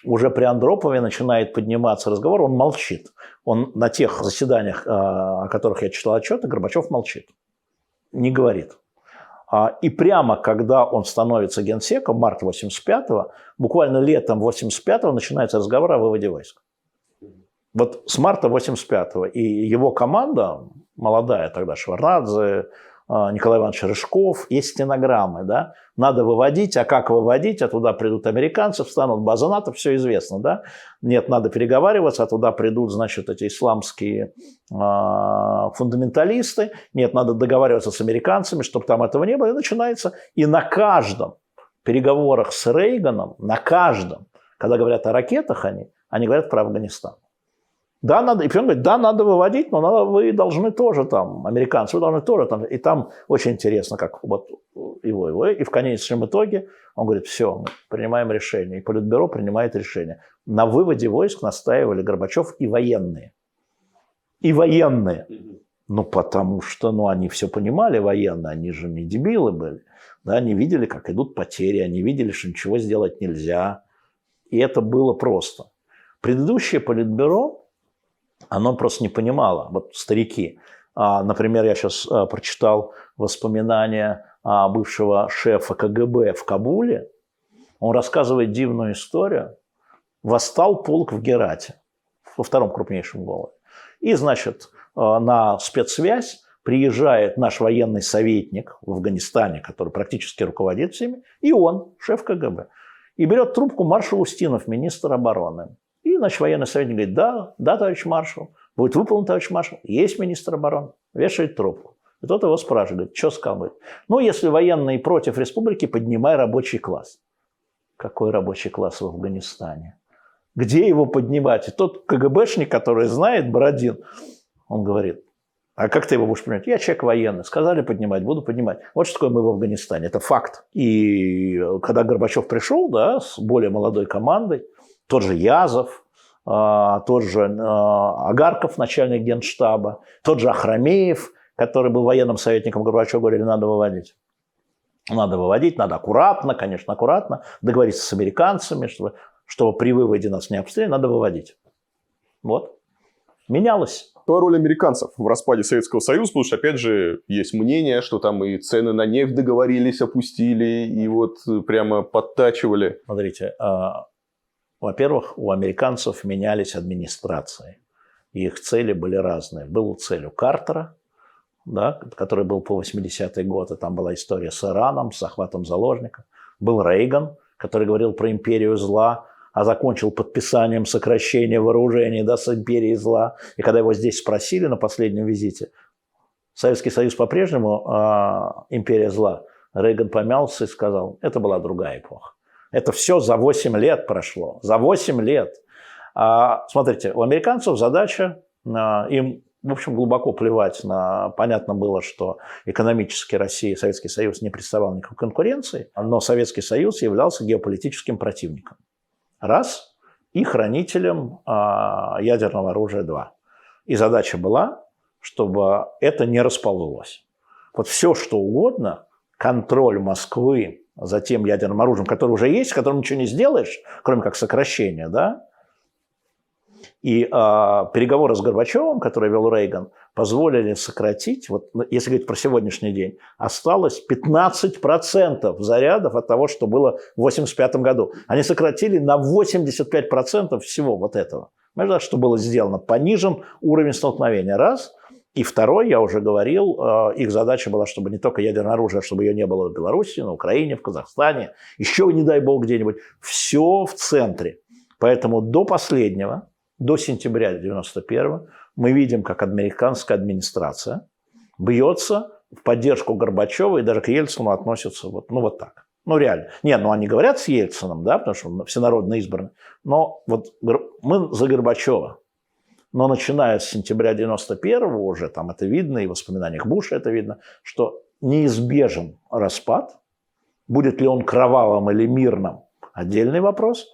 Уже при Андропове начинает подниматься разговор, он молчит. Он на тех заседаниях, о которых я читал отчеты, Горбачев молчит, не говорит. И прямо когда он становится генсеком, март 85-го, буквально летом 85-го начинается разговор о выводе войск. Вот с марта 85-го. И его команда, молодая тогда, Шварнадзе, Николай Иванович Рыжков, есть стенограммы, да, надо выводить, а как выводить, а туда придут американцы, встанут база НАТО, все известно, да, нет, надо переговариваться, а туда придут, значит, эти исламские фундаменталисты, нет, надо договариваться с американцами, чтобы там этого не было, и начинается, и на каждом переговорах с Рейганом, на каждом, когда говорят о ракетах они говорят про Афганистан. Да, надо, и он говорит, да, надо выводить, но вы должны тоже там, американцы, вы должны тоже там. И там очень интересно, как вот его. И в конечном итоге он говорит, все, мы принимаем решение. И Политбюро принимает решение. На выводе войск настаивали Горбачев и военные. И военные. Ну, потому что, они все понимали, военные, они же не дебилы были. Да, они видели, как идут потери, они видели, что ничего сделать нельзя. И это было просто. Предыдущее Политбюро, оно просто не понимало, вот старики. Например, я сейчас прочитал воспоминания бывшего шефа КГБ в Кабуле. Он рассказывает дивную историю. Восстал полк в Герате, во втором крупнейшем городе. И, значит, на спецсвязь приезжает наш военный советник в Афганистане, который практически руководит всеми, и он, шеф КГБ. И берет трубку маршал Устинов, министр обороны. И, значит, военный советник говорит, да, товарищ маршал, будет выполнен, товарищ маршал, есть министр обороны, вешает трубку. И тот его спрашивает, говорит, что сказать? Если военные против республики, поднимай рабочий класс. Какой рабочий класс в Афганистане? Где его поднимать? И тот КГБшник, который знает, Бородин, он говорит, а как ты его будешь понимать? Я человек военный. Сказали поднимать, буду поднимать. Вот что такое мы в Афганистане. Это факт. И когда Горбачев пришел, с более молодой командой, тот же Язов, тот же Агарков, начальник генштаба, тот же Ахрамеев, который был военным советником Горбачева, говорили, надо выводить. Надо выводить, надо аккуратно, конечно, аккуратно, договориться с американцами, чтобы при выводе нас не обстреляли, надо выводить. Вот. Менялось. Какова роль американцев в распаде Советского Союза? Потому что, опять же, есть мнение, что там и цены на нефть договорились, опустили, и вот прямо подтачивали. Смотрите, во-первых, у американцев менялись администрации. И их цели были разные. Была цель у Картера, который был по 80-й год, и там была история с Ираном, с захватом заложников. Был Рейган, который говорил про империю зла, а закончил подписанием сокращения вооружений с империей зла. И когда его здесь спросили на последнем визите, Советский Союз по-прежнему империя зла, Рейган помялся и сказал, это была другая эпоха. Это все за 8 лет прошло. За 8 лет. Смотрите, у американцев задача, им, в общем, глубоко плевать на... Понятно было, что экономически Россия, Советский Союз не представлял никакой конкуренции, но Советский Союз являлся геополитическим противником. Раз. И хранителем ядерного оружия. Два. И задача была, чтобы это не расползлось. Вот все, что угодно, контроль Москвы за тем ядерным оружием, которое уже есть, с которым ничего не сделаешь, кроме как сокращения, И переговоры с Горбачевым, которые вел Рейган, позволили сократить, вот если говорить про сегодняшний день, осталось 15% зарядов от того, что было в 1985 году. Они сократили на 85% всего вот этого. Что было сделано? Понижен уровень столкновения. Раз. И второй, я уже говорил, их задача была, чтобы не только ядерное оружие, чтобы ее не было в Беларуси, на Украине, в Казахстане, еще, не дай бог, где-нибудь. Все в центре. Поэтому до последнего, до сентября 1991 мы видим, как американская администрация бьется в поддержку Горбачева и даже к Ельцину относятся вот так. Реально. Они говорят с Ельцином, потому что он всенародно избранный. Но вот мы за Горбачева. Но начиная с сентября 1991 уже, там это видно, и в воспоминаниях Буша это видно, что неизбежен распад. Будет ли он кровавым или мирным – отдельный вопрос.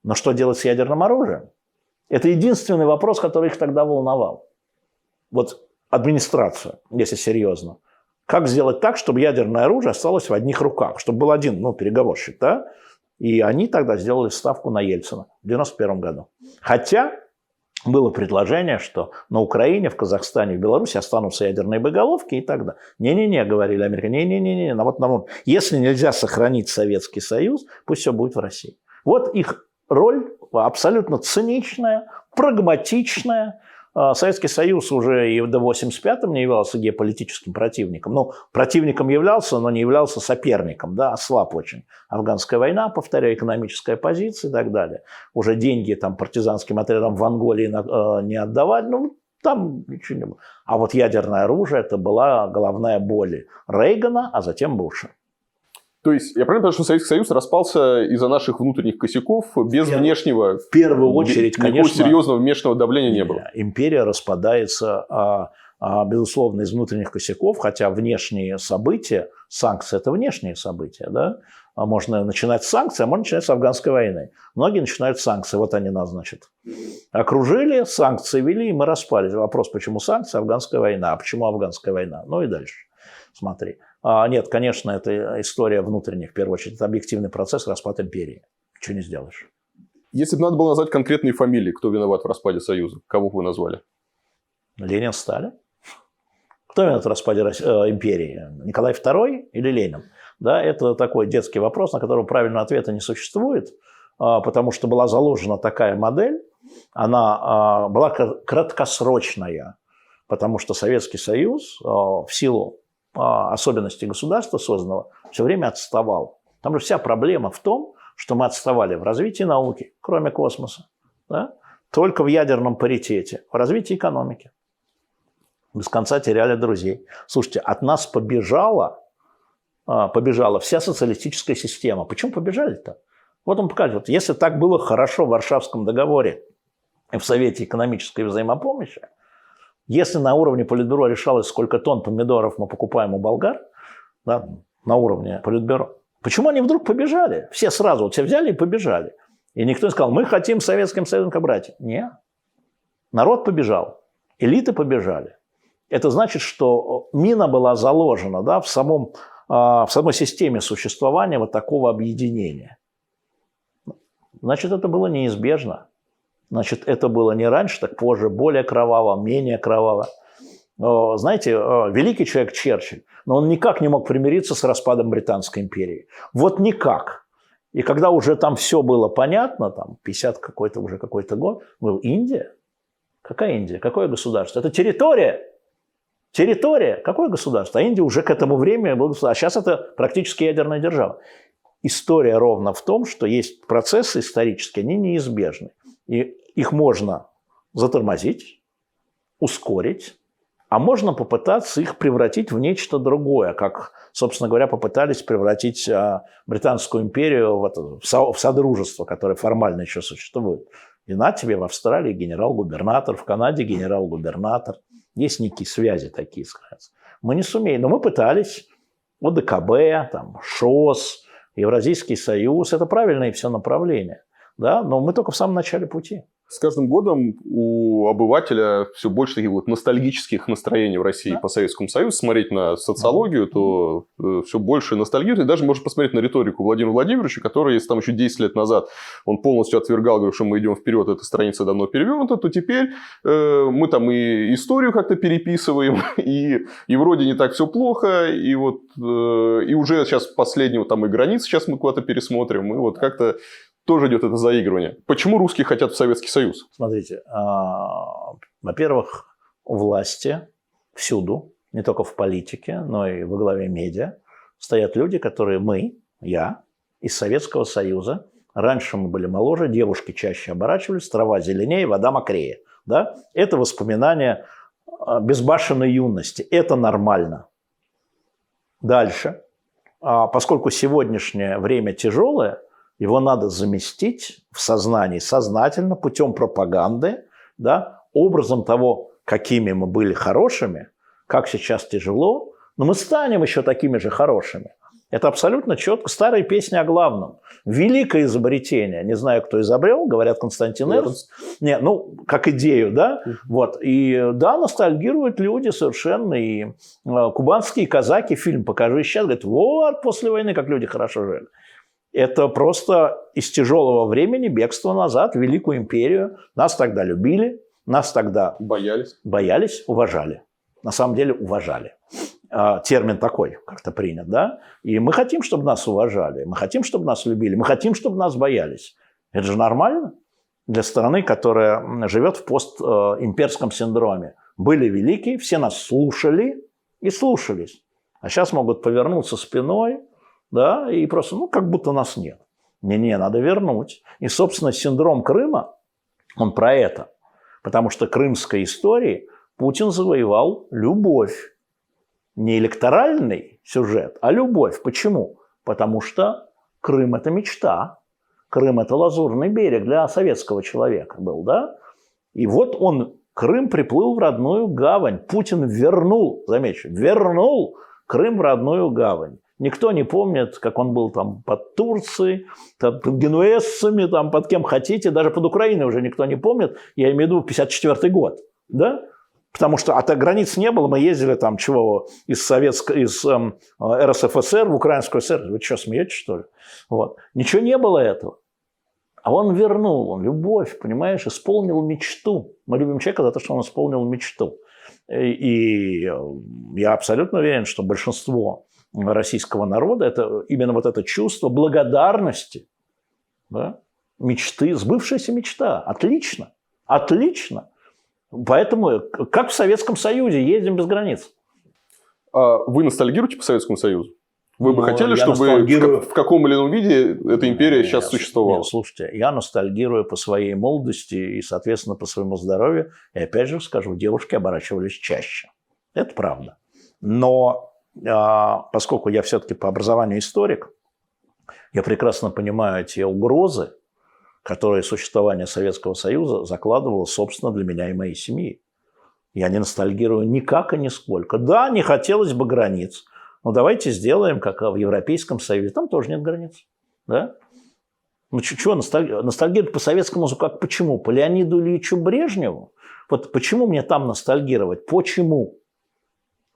Но что делать с ядерным оружием? Это единственный вопрос, который их тогда волновал. Вот администрация, если серьезно. Как сделать так, чтобы ядерное оружие осталось в одних руках? Чтобы был один переговорщик, И они тогда сделали ставку на Ельцина в 1991 году. Хотя было предложение, что на Украине, в Казахстане, в Беларуси останутся ядерные боеголовки и так далее. Не-не-не, говорили американцы, не-не-не. Если нельзя сохранить Советский Союз, пусть все будет в России. Вот их роль абсолютно циничная, прагматичная. Советский Союз уже и до 1985-го не являлся геополитическим противником. Противником являлся, но не являлся соперником, ослаб очень. Афганская война, повторяю, экономическая позиция и так далее. Уже деньги партизанским отрядам в Анголе не отдавали, там ничего не было. А вот ядерное оружие – это была головная боль Рейгана, а затем Буша. То есть, я правильно понимаю, что Советский Союз распался из-за наших внутренних косяков, без внешнего... В первую очередь, конечно... серьезного внешнего давления не было. Империя распадается, безусловно, из внутренних косяков, хотя внешние события, санкции – это внешние события, да? Можно начинать с санкций, а можно начинать с афганской войны. Многие начинают с санкций, вот они нас, значит, окружили, санкции ввели, и мы распались. Вопрос, почему санкции, афганская война, а почему афганская война? Ну и дальше, смотри. Нет, конечно, это история внутренних, в первую очередь, это объективный процесс, распад империи. Ничего не сделаешь. Если бы надо было назвать конкретные фамилии, кто виноват в распаде Союза, кого бы вы назвали? Ленин, Сталин. Кто виноват в распаде империи? Николай II или Ленин? Да, это такой детский вопрос, на который правильного ответа не существует, потому что была заложена такая модель, она была краткосрочная, потому что Советский Союз в силу особенностей государства созданного все время отставал. Там же вся проблема в том, что мы отставали в развитии науки, кроме космоса, да? Только в ядерном паритете, в развитии экономики. Без конца теряли друзей. Слушайте, от нас побежала вся социалистическая система. Почему побежали-то? Вот он показывает, если так было хорошо в Варшавском договоре и в Совете экономической взаимопомощи, если на уровне Политбюро решалось, сколько тонн помидоров мы покупаем у болгар, да, на уровне Политбюро, почему они вдруг побежали? Все сразу, вот все взяли и побежали. И никто не сказал, мы хотим с Советским Союзом как братья. Нет. Народ побежал, элиты побежали. Это значит, что мина была заложена, да, в самой системе существования вот такого объединения. Значит, это было неизбежно. Значит, это было не раньше, так позже, более кроваво, менее кроваво. Знаете, великий человек Черчилль, но он никак не мог примириться с распадом Британской империи. Вот никак. И когда уже там все было понятно, там 50 какой-то год, был Индия. Какая Индия? Какое государство? Это территория. Территория. Какое государство? А Индия уже к этому времени была государством. А сейчас это практически ядерная держава. История ровно в том, что есть процессы исторические, они неизбежны. И их можно затормозить, ускорить, а можно попытаться их превратить в нечто другое, как, собственно говоря, попытались превратить Британскую империю в содружество, которое формально еще существует. И на тебе в Австралии генерал-губернатор, в Канаде генерал-губернатор. Есть некие связи такие, скажем. Мы не сумеем, но мы пытались. ОДКБ, там, ШОС, Евразийский союз – это правильные все направления. Да? Но мы только в самом начале пути. С каждым годом у обывателя все больше таких вот ностальгических настроений в России по Советскому Союзу. Смотреть на социологию, то все больше ностальгирует. И даже можно посмотреть на риторику Владимира Владимировича, который, если там еще 10 лет назад он полностью отвергал, говорил, что мы идем вперед, эта страница давно перевернута, то теперь мы там и историю как-то переписываем, и вроде не так все плохо, и вот и уже сейчас последнего там и границы сейчас мы куда-то пересмотрим, и вот как-то тоже идет это заигрывание. Почему русские хотят в Советский Союз? Смотрите, во-первых, у власти всюду, не только в политике, но и во главе медиа, стоят люди, которые я, из Советского Союза. Раньше мы были моложе, девушки чаще оборачивались, трава зеленее, вода мокрее. Да? Это воспоминания безбашенной юности. Это нормально. Дальше. Поскольку сегодняшнее время тяжелое, его надо заместить в сознании сознательно путем пропаганды, да, образом того, какими мы были хорошими, как сейчас тяжело, но мы станем еще такими же хорошими. Это абсолютно четко. Старые песни о главном. Великое изобретение. Не знаю, кто изобрел, говорят, Константин Эрнст. Не, ну, как идею, да? Вот. И да, ностальгируют люди совершенно. И кубанские казаки, фильм «Покажи сейчас», говорят, вот после войны, как люди хорошо жили. Это просто из тяжелого времени бегство назад в Великую империю. Нас тогда любили, нас тогда боялись, уважали. На самом деле уважали. Термин такой как-то принят, да? И мы хотим, чтобы нас уважали, мы хотим, чтобы нас любили, мы хотим, чтобы нас боялись. Это же нормально для страны, которая живет в постимперском синдроме. Были великие, все нас слушали и слушались. А сейчас могут повернуться спиной, да, и просто, как будто нас нет. Не, надо вернуть. И, собственно, синдром Крыма, он про это. Потому что крымской истории Путин завоевал любовь. Не электоральный сюжет, а любовь. Почему? Потому что Крым – это мечта. Крым – это лазурный берег для советского человека был, да? И вот Крым приплыл в родную гавань. Путин вернул, замечу, вернул Крым в родную гавань. Никто не помнит, как он был там под Турцией, под генуэзцами, там, под кем хотите. Даже под Украиной уже никто не помнит. Я имею в виду 1954 год. Да? Потому что границ не было. Мы ездили там из РСФСР в Украинскую ССР. Вы что, смеетесь, что ли? Вот. Ничего не было этого. А он вернул, он любовь, понимаешь, исполнил мечту. Мы любим человека за то, что он исполнил мечту. И я абсолютно уверен, что большинство российского народа – это именно вот это чувство благодарности, да? Мечты, сбывшаяся мечта. Отлично, отлично. Поэтому, как в Советском Союзе, ездим без границ. А вы ностальгируете по Советскому Союзу? Вы бы хотели, чтобы в каком или ином виде эта империя сейчас существовала? Нет, слушайте, я ностальгирую по своей молодости и, соответственно, по своему здоровью. И опять же скажу, девушки оборачивались чаще. Это правда. Но поскольку я все-таки по образованию историк, я прекрасно понимаю те угрозы, которые существование Советского Союза закладывало, собственно, для меня и моей семьи. Я не ностальгирую никак и нисколько. Да, не хотелось бы границ. Но давайте сделаем, как в Европейском Союзе. Там тоже нет границ. Да? Ну, чего ностальгировать по Советскому Союзу? Как почему? По Леониду Ильичу Брежневу? Вот почему мне там ностальгировать? Почему?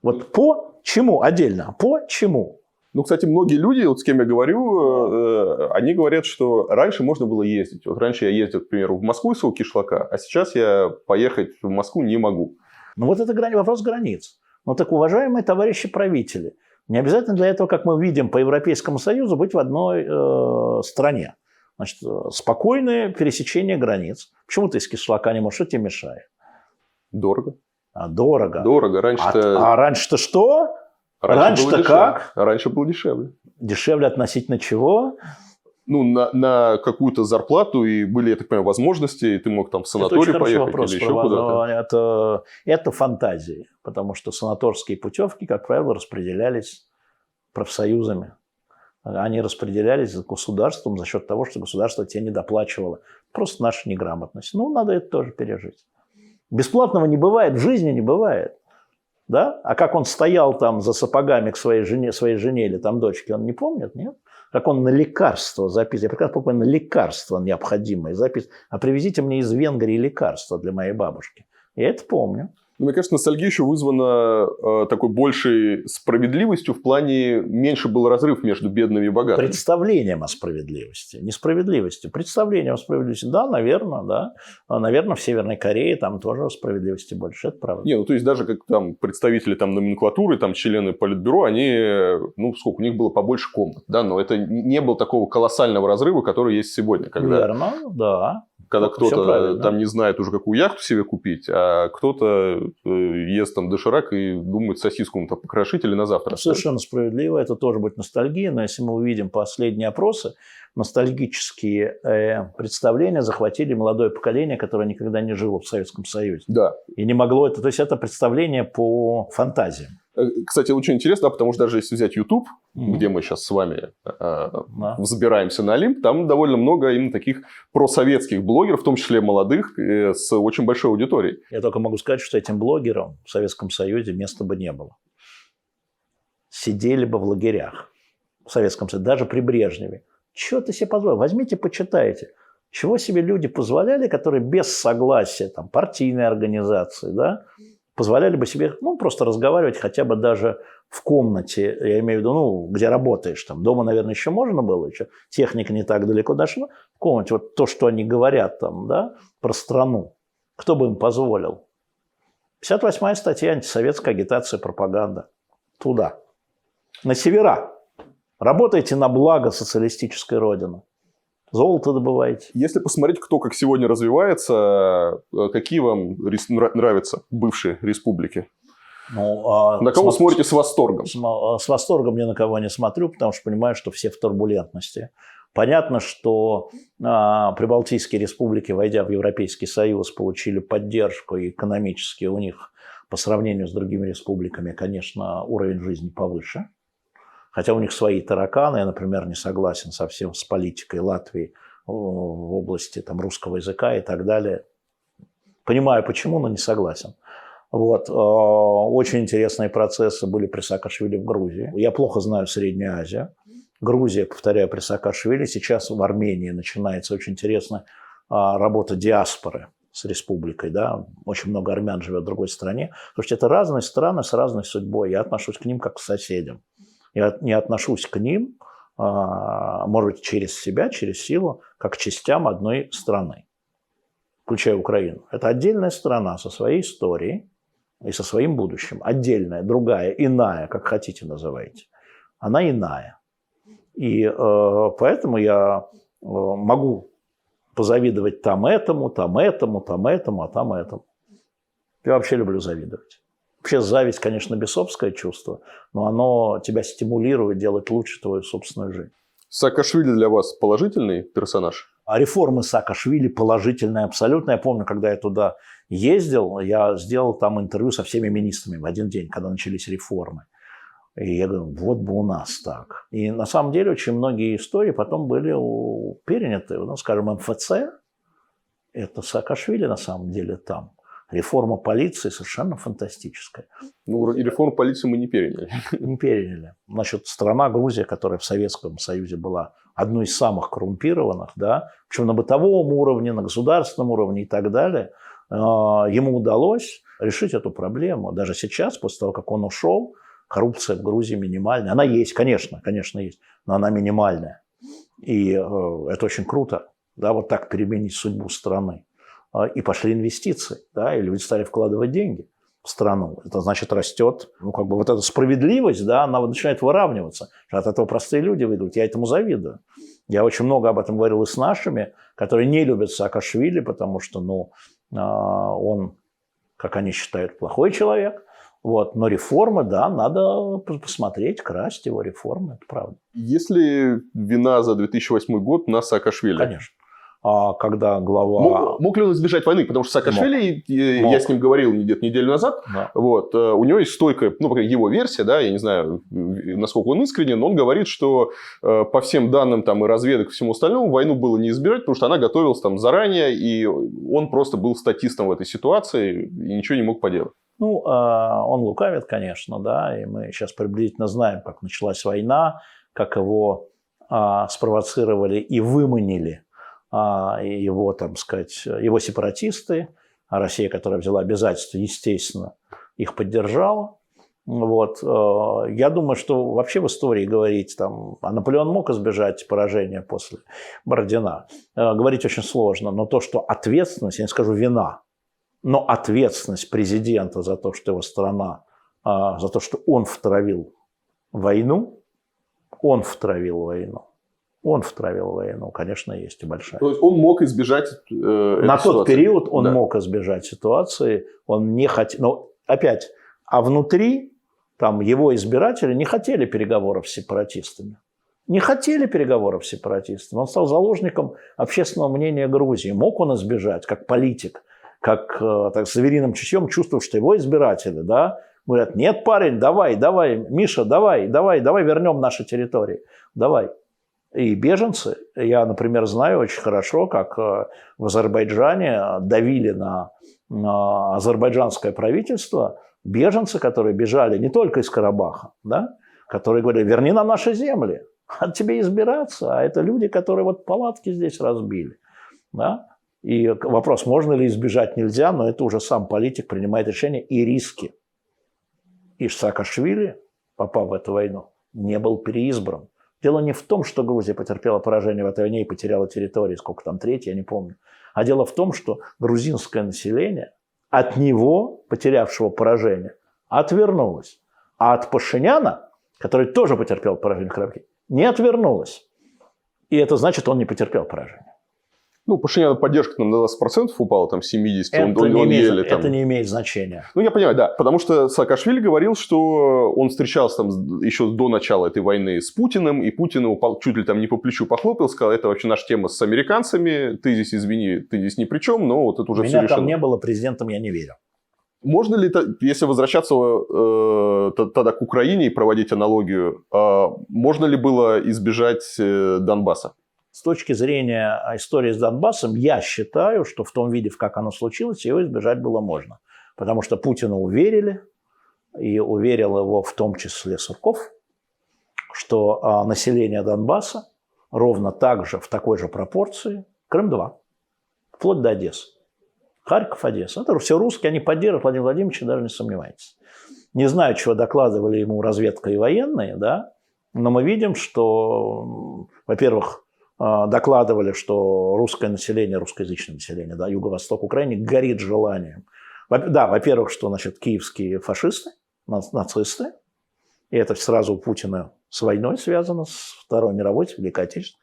Вот по чему отдельно? А по чему? Ну, кстати, многие люди, вот с кем я говорю, они говорят, что раньше можно было ездить. Вот раньше я ездил, к примеру, в Москву из своего кишлака, а сейчас я поехать в Москву не могу. Ну, вот это вопрос границ. Ну, так, уважаемые товарищи правители, не обязательно для этого, как мы видим по Европейскому Союзу, быть в одной стране. Значит, спокойное пересечение границ. Почему ты из кишлака не можешь? Что тебе мешает? Дорого. Дорого. Дорого. Раньше-то... А раньше-то что? Раньше-то как? Раньше было дешевле. Дешевле относительно чего? Ну, на какую-то зарплату, и были, я так понимаю, возможности, и ты мог там в санаторий поехать вопрос, или еще куда-то. Это фантазии, потому что санаторские путевки, как правило, распределялись профсоюзами. Они распределялись государством за счет того, что государство тебе не доплачивало. Просто наша неграмотность. Ну, надо это тоже пережить. Бесплатного не бывает, в жизни не бывает. Да? А как он стоял там за сапогами к своей жене или там дочке, он не помнит, нет? Как он на лекарства записывал. Я прекрасно помню, на лекарства необходимые записывал. А привезите мне из Венгрии лекарства для моей бабушки. Я это помню. Ну, мне кажется, ностальгия еще вызвана такой большей справедливостью в плане меньше был разрыв между бедными и богатыми. Представлением о справедливости. Несправедливостью. Представлением о справедливости. Да, наверное, да. Наверное, в Северной Корее там тоже справедливости больше. Это правда. Не, ну, то есть, даже как там представители там номенклатуры, там члены политбюро, они, ну, сколько, у них было побольше комнат, да, но это не было такого колоссального разрыва, который есть сегодня. Когда... Верно, да. Когда кто-то там не знает уже, какую яхту себе купить, а кто-то ест там доширак и думает сосиску там покрошить или на завтра. Совершенно справедливо. Это тоже будет ностальгия. Но если мы увидим последние опросы, ностальгические представления захватили молодое поколение, которое никогда не жило в Советском Союзе. Да. И не могло это... То есть, это представление по фантазиям. Кстати, очень интересно, потому что даже если взять YouTube, где мы сейчас с вами взбираемся на Олимп, там довольно много именно таких просоветских блогеров, в том числе молодых, с очень большой аудиторией. Я только могу сказать, что этим блогерам в Советском Союзе места бы не было. Сидели бы в лагерях в Советском Союзе, даже при Брежневе. Чего ты себе позволил? Возьмите, почитайте. Чего себе люди позволяли, которые без согласия там, партийной организации, да, позволяли бы себе, ну, просто разговаривать хотя бы даже в комнате, я имею в виду, ну, где работаешь, там, дома, наверное, еще можно было, еще техника не так далеко дошла, в комнате, вот то, что они говорят там, да, про страну, кто бы им позволил? 58-я статья, антисоветская агитация, пропаганда. Туда. На севера. Работайте на благо социалистической родины. Золото добываете. Если посмотреть, кто как сегодня развивается, какие вам нравятся бывшие республики? Ну, на кого смотрите с восторгом? С восторгом ни на кого не смотрю, потому что понимаю, что все в турбулентности. Понятно, что прибалтийские республики, войдя в Европейский Союз, получили поддержку, и экономически у них по сравнению с другими республиками, конечно, уровень жизни повыше. Хотя у них свои тараканы. Я, например, не согласен совсем с политикой Латвии в области там, русского языка и так далее. Понимаю, почему, но не согласен. Вот. Очень интересные процессы были при Саакашвили в Грузии. Я плохо знаю Среднюю Азию. Грузия, повторяю, при Саакашвили. Сейчас в Армении начинается очень интересная работа диаспоры с республикой. Да? Очень много армян живет в другой стране. Потому что это разные страны с разной судьбой. Я отношусь к ним как к соседям. Я не отношусь к ним, может быть, через себя, через силу, как к частям одной страны, включая Украину. Это отдельная страна со своей историей и со своим будущим. Отдельная, другая, иная, как хотите называйте. Она иная. И поэтому я могу позавидовать там этому, там этому, там этому, а там этому. Я вообще люблю завидовать. Вообще зависть, конечно, бесовское чувство, но оно тебя стимулирует делать лучше твою собственную жизнь. Саакашвили для вас положительный персонаж? А реформы Саакашвили положительные абсолютно. Я помню, когда я туда ездил, я сделал там интервью со всеми министрами в один день, когда начались реформы. И я говорю, вот бы у нас так. И на самом деле очень многие истории потом были переняты. Ну, скажем, МФЦ, это Саакашвили на самом деле там. Реформа полиции совершенно фантастическая. Ну, и реформу полиции мы не переняли. Не переняли. Значит, страна Грузия, которая в Советском Союзе была одной из самых коррумпированных, да, причем на бытовом уровне, на государственном уровне и так далее, ему удалось решить эту проблему. Даже сейчас, после того, как он ушел, коррупция в Грузии минимальная. Она есть, конечно есть, но она минимальная. И это очень круто, да, вот так переменить судьбу страны. И пошли инвестиции, да, и люди стали вкладывать деньги в страну. Это значит, растет, ну, как бы вот эта справедливость, да, она начинает выравниваться. От этого простые люди выйдут. Я этому завидую. Я очень много об этом говорил и с нашими, которые не любят Саакашвили, потому что, ну, он, как они считают, плохой человек. Вот. Но реформы, да, надо посмотреть, красть его реформы, это правда. Есть ли вина за 2008 год на Саакашвили? Конечно. Когда глава... Мог ли он избежать войны? Потому что Саакашвили, я с ним говорил где-то неделю назад, да. Вот, у него есть стойкая, ну, его версия, да, я не знаю, насколько он искренен, но он говорит, что по всем данным там, и разведок и всему остальному войну было не избежать, потому что она готовилась там заранее, и он просто был статистом в этой ситуации и ничего не мог поделать. Ну, он лукавит, конечно, да, и мы сейчас приблизительно знаем, как началась война, как его спровоцировали и выманили его, там сказать, его сепаратисты, а Россия, которая взяла обязательства, естественно, их поддержала. Вот. Я думаю, что вообще в истории говорить, там, а Наполеон мог избежать поражения после Бородина, говорить очень сложно, но то, что ответственность, я не скажу вина, но ответственность президента за то, что его страна, за то, что он втравил войну, конечно, есть и большая. То есть он мог избежать на тот период он мог избежать ситуации, он не хотел. Но опять, а внутри там его избиратели не хотели переговоров с сепаратистами. Не хотели переговоров с сепаратистами. Он стал заложником общественного мнения Грузии. Мог он избежать, как политик, как так, с звериным чутьем, чувствуя, что его избиратели, да, говорят, нет, парень, давай, Миша, давай, вернем наши территории, давай. И беженцы, я, например, знаю очень хорошо, как в Азербайджане давили на азербайджанское правительство беженцы, которые бежали не только из Карабаха, да, которые говорили, верни нам наши земли, от тебе избираться, а это люди, которые вот палатки здесь разбили, да. И вопрос, можно ли избежать, нельзя, но это уже сам политик принимает решение и риски. И Саакашвили, попав в эту войну, не был переизбран. Дело не в том, что Грузия потерпела поражение в этой войне и потеряла территории, сколько там, треть, я не помню. А дело в том, что грузинское население от него, потерявшего поражение, отвернулось. А от Пашиняна, который тоже потерпел поражение в Карабахе, не отвернулось. И это значит, он не потерпел поражение. Ну, Пашиняна поддержка там на 20% упала, там 70%. Это не имеет значения. Ну, я понимаю, да. Потому что Саакашвили говорил, что он встречался там еще до начала этой войны с Путиным, и Путин его чуть ли там не по плечу похлопал, сказал, это вообще наша тема с американцами, ты здесь, извини, ты здесь ни при чем, но вот это уже все решено. Меня там не было, президентом я не верю. Можно ли, если возвращаться тогда к Украине и проводить аналогию, можно ли было избежать Донбасса? С точки зрения истории с Донбассом, я считаю, что в том виде, в как оно случилось, его избежать было можно. Потому что Путина уверили, и уверил его в том числе Сурков, что население Донбасса ровно так же, в такой же пропорции, Крым-2, вплоть до Одессы. Харьков, Одесса. Это все русские, они поддерживают Владимира Владимировича, даже не сомневайтесь. Не знаю, чего докладывали ему разведка и военные, да, но мы видим, что, во-первых, докладывали, что русское население, русскоязычное население, да, юго-восток Украины горит желанием. Да, во-первых, что, значит, киевские фашисты, нацисты, и это сразу у Путина с войной связано, с Второй мировой, с Великой Отечественной.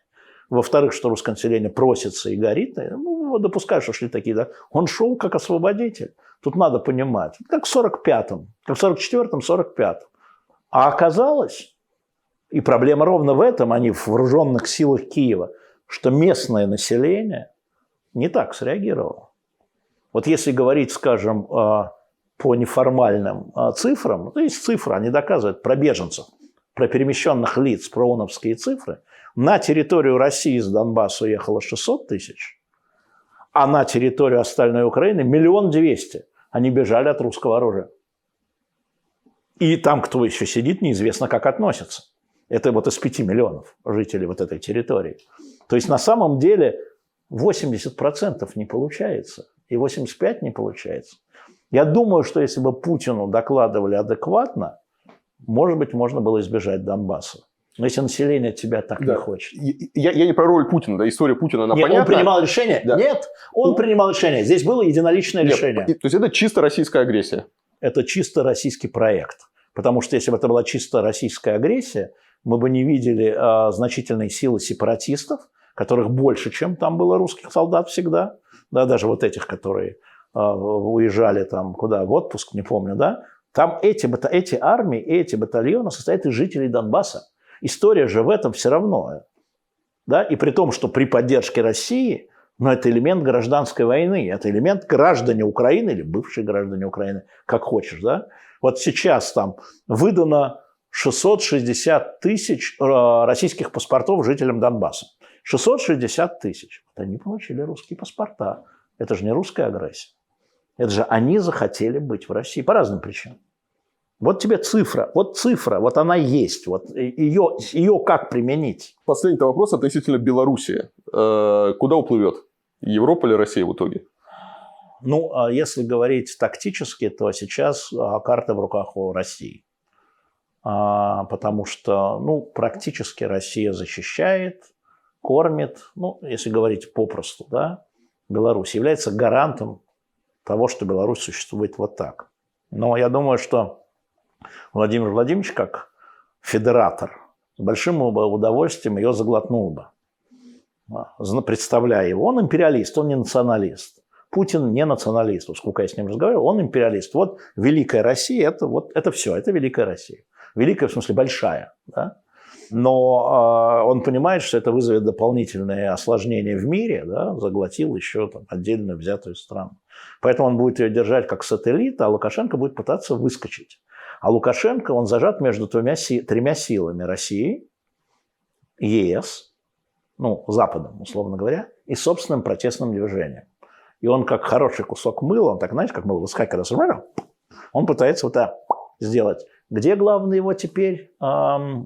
Во-вторых, что русское население просится и горит. Ну, допускаю, что шли такие, да. Он шел как освободитель. Тут надо понимать. Как в 45-м, как в 44-м, 45-м. А оказалось, и проблема ровно в этом, а не в вооруженных силах Киева, что местное население не так среагировало. Вот если говорить, скажем, по неформальным цифрам, то есть цифры, они доказывают про беженцев, про перемещенных лиц, про ООНовские цифры. На территорию России из Донбасса уехало 600 тысяч, а на территорию остальной Украины 1 200 000. Они бежали от русского оружия. И там, кто еще сидит, неизвестно, как относятся. Это вот из 5 миллионов жителей вот этой территории. То есть на самом деле 80% не получается, и 85% не получается. Я думаю, что если бы Путину докладывали адекватно, может быть, можно было избежать Донбасса. Но если население тебя так не хочет. Я не про роль Путина, да, история Путина, она понятна. Он принимал решение? Да. Нет, он принимал решение. Здесь было единоличное решение. То есть это чисто российская агрессия? Это чисто российский проект. Потому что если бы это была чисто российская агрессия, мы бы не видели значительной силы сепаратистов, которых больше, чем там было русских солдат всегда. Да, даже вот этих, которые уезжали там куда, в отпуск, не помню, да. Там эти армии, эти батальоны состоят из жителей Донбасса. История же в этом все равно. Да? И при том, что при поддержке России, но это элемент гражданской войны, это элемент граждане Украины или бывшие граждане Украины, как хочешь. Да? Вот сейчас там выдано 660 тысяч российских паспортов жителям Донбасса. 660 тысяч. Вот они получили русские паспорта. Это же не русская агрессия. Это же они захотели быть в России по разным причинам. Вот тебе цифра, вот она есть, вот ее как применить? Последний вопрос относительно Белоруссии. Куда уплывет? Европа или Россия в итоге? Ну, если говорить тактически, то сейчас карта в руках у России. Потому что, ну, практически Россия защищает, кормит, ну, если говорить попросту, да, Беларусь является гарантом того, что Беларусь существует вот так. Но я думаю, что Владимир Владимирович, как федератор, с большим удовольствием ее заглотнул бы, представляя его. Он империалист, он не националист. Путин не националист. Сколько я с ним разговаривал, он империалист. Вот Великая Россия, это все, это Великая Россия. Великая, в смысле, большая. Да? Но он понимает, что это вызовет дополнительные осложнения в мире, да? Заглотил еще там отдельно взятую страну. Поэтому он будет ее держать как сателлит, а Лукашенко будет пытаться выскочить. А Лукашенко, он зажат между тремя силами: России, ЕС, ну, Западом, условно говоря, и собственным протестным движением. И он, как хороший кусок мыла, он так, знаете, как мыло выскакивает, когда смотрел, он пытается вот это сделать. Где главные его теперь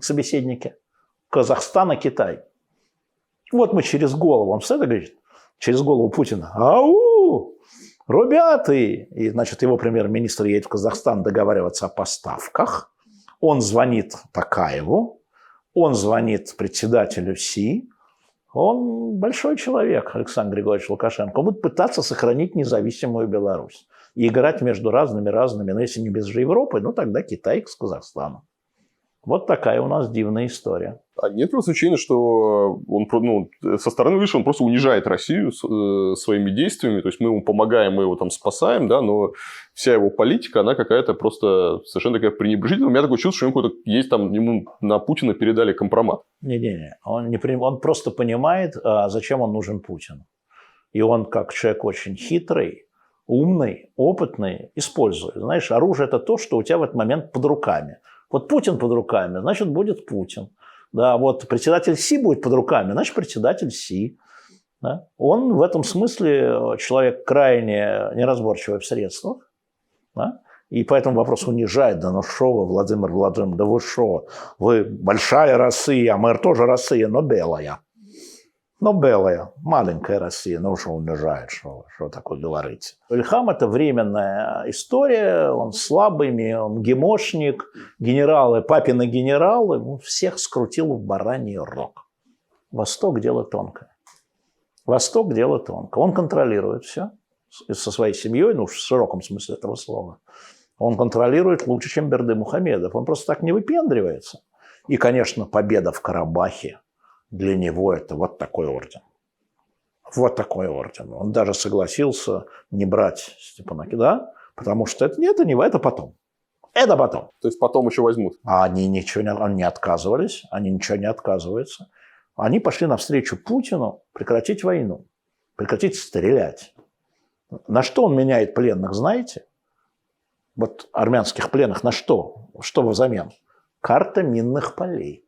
собеседники? Казахстан и Китай. Вот мы через голову, он встает и говорит, через голову Путина: ау, ребята! И, значит, его премьер-министр едет в Казахстан договариваться о поставках. Он звонит Токаеву, он звонит председателю СИ. Он большой человек, Александр Григорьевич Лукашенко. Он будет пытаться сохранить независимую Беларусь и играть между разными, но если не без Европы, ну тогда Китай с Казахстаном. Вот такая у нас дивная история. А нет просто ощущения, что он, ну, со стороны, видишь, он просто унижает Россию своими действиями, то есть мы ему помогаем, мы его там спасаем, да, но вся его политика, она какая-то просто совершенно такая пренебрежительная. У меня такое чувство, что есть там, ему на Путина передали компромат. Не-не-не, он просто понимает, зачем он нужен Путину. И он, как человек очень хитрый, умный, опытный, используй. Знаешь, оружие – это то, что у тебя в этот момент под руками. Вот Путин под руками, значит, будет Путин. Да, вот председатель Си будет под руками, значит, председатель Си. Да? Он в этом смысле человек крайне неразборчивый в средствах. Да? И по этому вопрос унижает. Да ну шо вы, Владимир Владимирович, да вы шо? Вы большая Россия, мы тоже Россия, но белая. Но белая, маленькая Россия, ну что унижает, что такое говорите. Ильхам – это временная история, он слабый, он гемошник, генералы, папины генералы, он всех скрутил в бараний рог. Восток – дело тонкое. Восток – дело тонкое. Он контролирует все со своей семьей, ну в широком смысле этого слова. Он контролирует лучше, чем Бердымухамедов. Он просто так не выпендривается. И, конечно, победа в Карабахе для него это вот такой орден. Вот такой орден. Он даже согласился не брать Степанаки, да? Потому что это потом. Это потом. То есть потом еще возьмут. А они ничего не отказывались, они ничего не отказываются. Они пошли навстречу Путину прекратить войну, прекратить стрелять. На что он меняет пленных, знаете? Вот армянских пленных на что? Что взамен? Карта минных полей.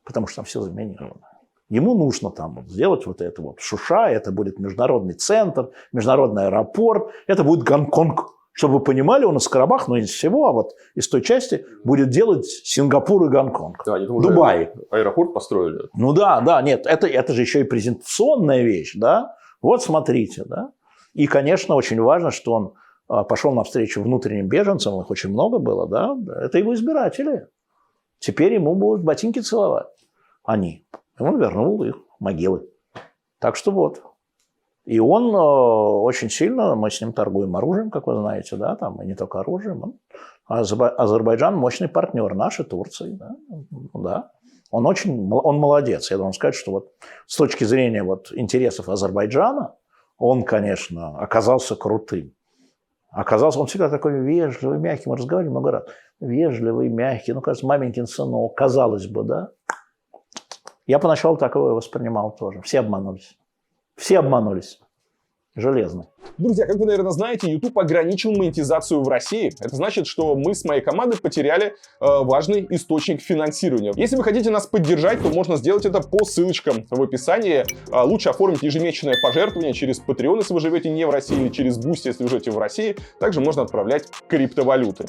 Потому что там все заминировано. Ему нужно там вот сделать вот это вот Шуша, это будет международный центр, международный аэропорт, это будет Гонконг. Чтобы вы понимали, он из Карабаха, но не из всего, а вот из той части будет делать Сингапур и Гонконг. Да, Дубай. Аэропорт построили. Ну да, нет, это же еще и презентационная вещь, да. Вот смотрите, да. И, конечно, очень важно, что он пошел навстречу внутренним беженцам, их очень много было, да. Это его избиратели. Теперь ему будут ботинки целовать. Они. И он вернул их в могилы. Так что вот. И он очень сильно, мы с ним торгуем оружием, как вы знаете, да, там, и не только оружием. Азербайджан мощный партнер наш и Турции, да. Он молодец. Я должен сказать, что вот с точки зрения вот интересов Азербайджана, он, конечно, оказался крутым. Он всегда такой вежливый, мягкий, мы разговаривали много раз. Вежливый, мягкий, ну, кажется, маменькин сынок, казалось бы, да. Я поначалу так его воспринимал тоже. Все обманулись. Все обманулись. Железно. Друзья, как вы, наверное, знаете, YouTube ограничил монетизацию в России. Это значит, что мы с моей командой потеряли важный источник финансирования. Если вы хотите нас поддержать, то можно сделать это по ссылочкам в описании. Лучше оформить ежемесячное пожертвование через Patreon, если вы живете не в России, или через Boosty, если вы живете в России. Также можно отправлять криптовалюты.